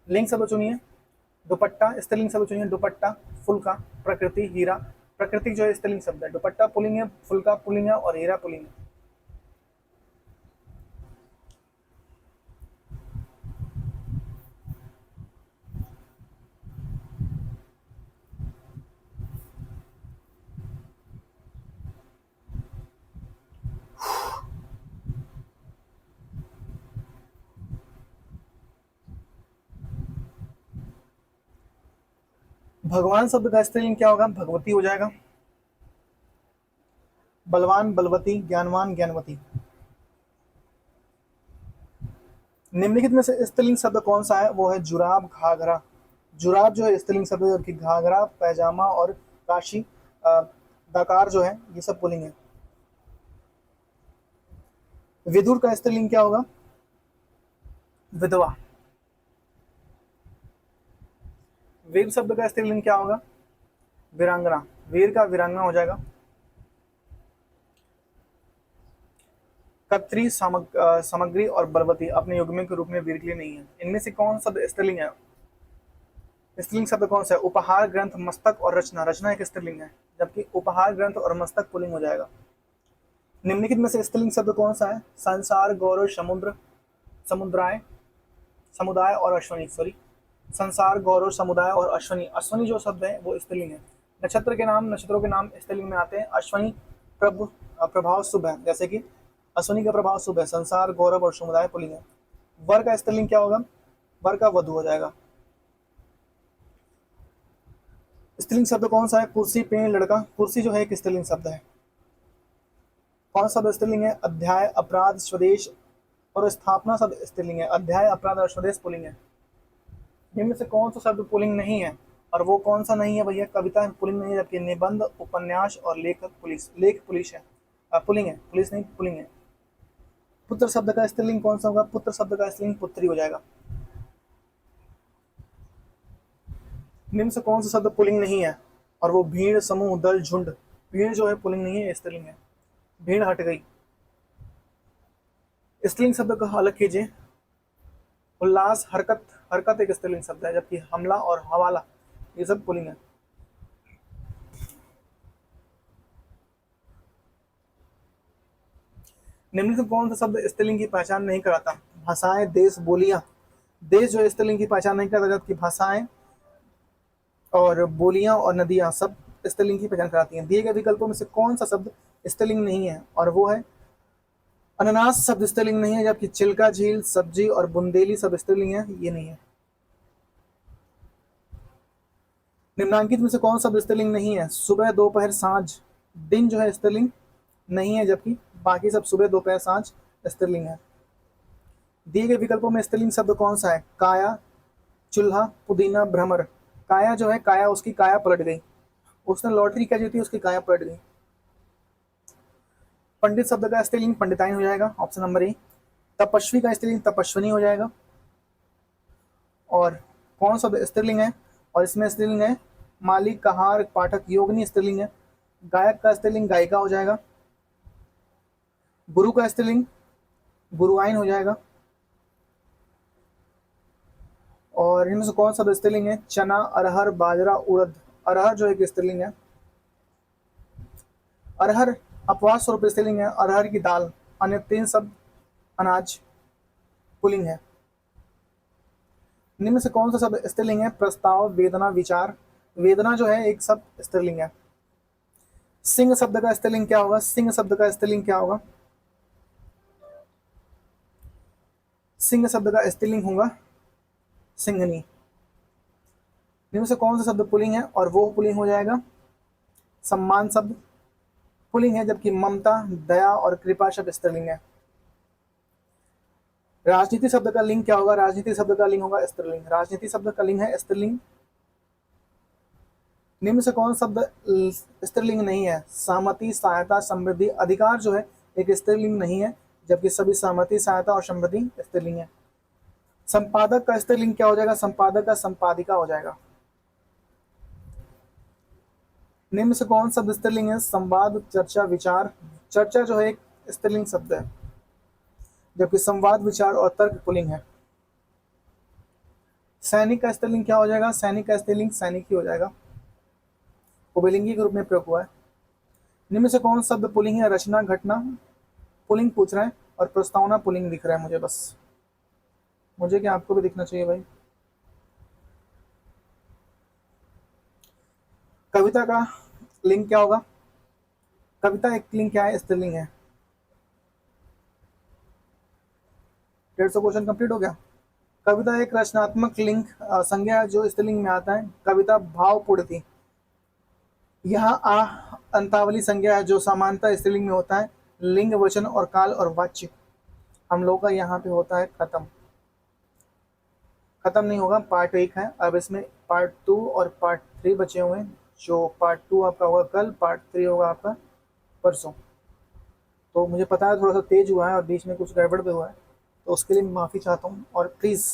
लिंग शब्द चुनिए। दुपट्टा स्त्रीलिंग शब्द चुनिए। दुपट्टा, फुलका, प्रकृति, हीरा। प्रकृति जो है स्त्रीलिंग शब्द है। दुपट्टा पुल्लिंग है, फुलका पुल्लिंग है और हीरा पुल्लिंग है। भगवान शब्द का स्त्रीलिंग क्या होगा? भगवती हो जाएगा। बलवान, बलवती, ज्ञानवान, ज्ञानवती। निम्नलिखित में से स्त्रीलिंग शब्द कौन सा है? वो है जुराब, घाघरा। जुराब जो है स्त्रीलिंग शब्द है, जबकि घाघरा, पैजामा और काशी, दकार जो है ये सब पुल्लिंग है। विदुर का स्त्रीलिंग क्या होगा? विधवा। वीर शब्द का स्त्रीलिंग क्या होगा? वीरांगना। वीर का वीरांगना हो जाएगा। कत्री, सामग्री और बलवती अपने युग्म के रूप में वीर के लिए नहीं है। इनमें से कौन शब्द स्त्रीलिंग है? स्त्रीलिंग शब्द कौन सा है? उपहार, ग्रंथ, मस्तक और रचना। रचना एक स्त्रीलिंग है, जबकि उपहार, ग्रंथ और मस्तक पुल्लिंग हो जाएगा। निम्नलिखित में से स्त्रीलिंग शब्द कौन सा है? संसार, गौरव, समुद्र, समुद्राय, समुदाय और अश्वनी। सॉरी, संसार, गौरव, समुदाय और अश्वनी। अश्वनी जो शब्द है वो स्त्रीलिंग है। नक्षत्र के नाम, नक्षत्रों के नाम स्त्रीलिंग में आते हैं। अश्वनी प्रभाव शुभ है, जैसे कि अश्वनी का प्रभाव शुभ है। संसार, गौरव और समुदाय पुल्लिंग है। वर का स्त्रीलिंग क्या होगा? वर का वधु हो जाएगा। स्त्रीलिंग शब्द कौन सा है? कुर्सी, पेड़, लड़का। कुर्सी जो है एक स्त्रीलिंग शब्द है। कौन सा स्त्रीलिंग है? अध्याय, अपराध, स्वदेश और स्थापना शब्द स्त्रीलिंग है। अध्याय, अपराध और स्वदेश पुल्लिंग है। इनमें से कौन सा शब्द पुल्लिंग नहीं है? और वो कौन सा नहीं है भैया? कविता पुल्लिंग नहीं है, जबकि निबंध, उपन्यास और लेखक पुलिस, लेख पुलिस है, पुल्लिंग है, पुलिस नहीं पुल्लिंग है। पुत्र शब्द का स्त्रीलिंग कौन सा होगा? पुत्र शब्द का स्त्रीलिंग पुत्री हो जाएगा। निम्न से कौन सा शब्द पुल्लिंग नहीं है? और वो भीड़, समूह, दल, झुंड। भीड़ जो है पुल्लिंग नहीं है, स्त्रीलिंग है। भीड़ हट गई। स्त्रीलिंग शब्द का अलग कीजिए। उल्लास, हरकत। हरकत एक स्त्रीलिंग शब्द है, जबकि हमला और हवाला ये सब पुल्लिंग है। निम्नलिखित कौन सा शब्द स्त्रीलिंग की पहचान नहीं कराता? भाषाएं, देश, बोलियां। देश जो है स्त्रीलिंग की पहचान नहीं करता, जबकि भाषाएं और बोलियां और नदियां सब स्त्रीलिंग की पहचान कराती हैं। दिए गए विकल्पों में से कौन सा शब्द स्त्रीलिंग नहीं है? और वो है अनानास शब्द स्त्रीलिंग नहीं है, जबकि चिल्का, झील, सब्जी और बुंदेली सब स्त्रीलिंग है, ये नहीं है। निम्नांकित में से कौन सा स्त्रीलिंग नहीं है? सुबह, दोपहर, सांझ। दिन जो है स्त्रीलिंग नहीं है, जबकि बाकी सब सुबह, दोपहर, सांझ स्त्रीलिंग है। दिए गए विकल्पों में स्त्रीलिंग शब्द कौन सा है? काया, चूल्हा, पुदीना, भ्रमर। काया जो है, काया उसकी काया पलट गई। उसने लॉटरी क्या जीती, उसकी काया पलट गई। पंडित शब्द का स्त्रीलिंग पंडिताइन हो जाएगा, ऑप्शन नंबर ए। तपस्वी का स्त्रीलिंग तपस्विनी हो जाएगा। और कौन सा स्त्रीलिंग है? और इसमें स्त्रीलिंग है मालिक, कहार, पाठक, योगिनी स्त्रीलिंग है। गायक का स्त्रीलिंग गायिका हो जाएगा। गुरु का स्त्रीलिंग गुरुआइन हो जाएगा। और इनमें से कौन सा स्त्रीलिंग है? चना, अरहर, बाजरा, उड़द। अरहर जो एक स्त्रीलिंग है। अरहर अपवाद स्वरूप स्त्रीलिंग है। अरहर की दाल। अन्य 3 शब्द अनाज पुल्लिंग है। निम्न से कौन सा शब्द स्त्रीलिंग है? प्रस्ताव, वेदना, विचार। वेदना जो है एक शब्द स्त्रीलिंग है। सिंह शब्द का स्त्रीलिंग क्या होगा? सिंह शब्द का स्त्रीलिंग क्या होगा? सिंह शब्द का स्त्रीलिंग होगा सिंघनी। निम्न से कौन सा शब्द पुल्लिंग है और वो पुल्लिंग हो जाएगा? सम्मान शब्द पुल्लिंग है, जबकि ममता, दया और कृपा शब्द स्त्रीलिंग है। राजनीति शब्द का लिंग क्या होगा? राजनीति शब्द का लिंग होगा स्त्रीलिंग। राजनीति शब्द का लिंग है स्त्रीलिंग। निम्न से कौन शब्द स्त्रीलिंग नहीं है? सहमति, सहायता, समृद्धि। अधिकार जो है एक स्त्रीलिंग नहीं है, जबकि सभी सहमति, सहायता और समृद्धि स्त्रीलिंग है। संपादक का स्त्रीलिंग क्या हो जाएगा? संपादक का संपादिका हो जाएगा। निम्न से कौन शब्द स्त्रीलिंग है? संवाद, चर्चा, विचार। चर्चा जो है एक स्त्रीलिंग शब्द है, जबकि संवाद, विचार और तर्क पुल्लिंग है। सैनिक का स्त्रीलिंग क्या हो जाएगा? सैनिक का स्त्रीलिंग सैनिक ही हो जाएगा, पुल्लिंगी के रूप में प्रयोग हुआ है। निम्न से कौन शब्द पुल्लिंग है? रचना, घटना पुल्लिंग पूछ रहा है, और प्रस्तावना पुल्लिंग दिख रहा है मुझे। बस मुझे क्या, आपको भी दिखना चाहिए भाई। कविता का लिंग क्या होगा? कविता एक लिंग क्या है? स्त्रीलिंग है। 150 क्वेश्चन कंप्लीट हो गया। कविता एक रचनात्मक लिंग संज्ञा है जो स्त्रीलिंग में आता है। कविता भावपूर्ण थी। यहाँ आ अंतावली संज्ञा है जो सामान्यतः स्त्रीलिंग में होता है। लिंग, वचन और काल और वाच्य हम लोग का यहाँ पे होता है खत्म। खत्म नहीं होगा, पार्ट 1 है, अब इसमें पार्ट 2 और पार्ट 3 बचे हुए हैं। जो पार्ट 2 आपका होगा कल, पार्ट 3 होगा आपका परसों। तो मुझे पता है थोड़ा सा तेज हुआ है और बीच में कुछ गड़बड़ भी हुआ है, तो उसके लिए मैं माफ़ी चाहता हूँ। और प्लीज़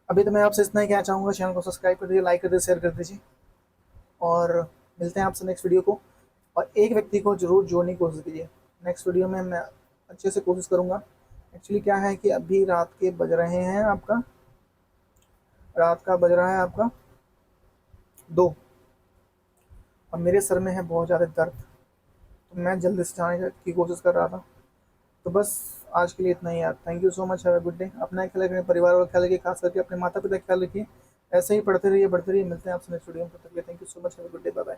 अभी तो मैं आपसे इतना ही कहना चाहूँगा, चैनल को सब्सक्राइब कर दीजिए, लाइक कर दीजिए, शेयर कर दीजिए, और मिलते हैं आपसे नेक्स्ट वीडियो को। और एक व्यक्ति को जरूर जोड़ने की कोशिश कीजिए। नेक्स्ट वीडियो में मैं अच्छे से कोशिश करूँगा। एक्चुअली क्या है कि अभी रात के बज रहे हैं आपका, रात का बज रहा है आपका 2, और मेरे सर में है बहुत ज़्यादा दर्द, तो मैं जल्दी से जाने की कोशिश कर रहा था। तो बस आज के लिए इतना ही यार। Thank you so much, have a good day. अपना ख्याल रखिए, परिवार का ख्याल रखिए, खास करके अपने माता पिता का ख्याल रखिए। ऐसे ही पढ़ते रहिए, बढ़ते रहिए। मिलते हैं आपसे नेक्स्ट वीडियो में, तब तक के लिए thank you so much, have a good day, bye bye.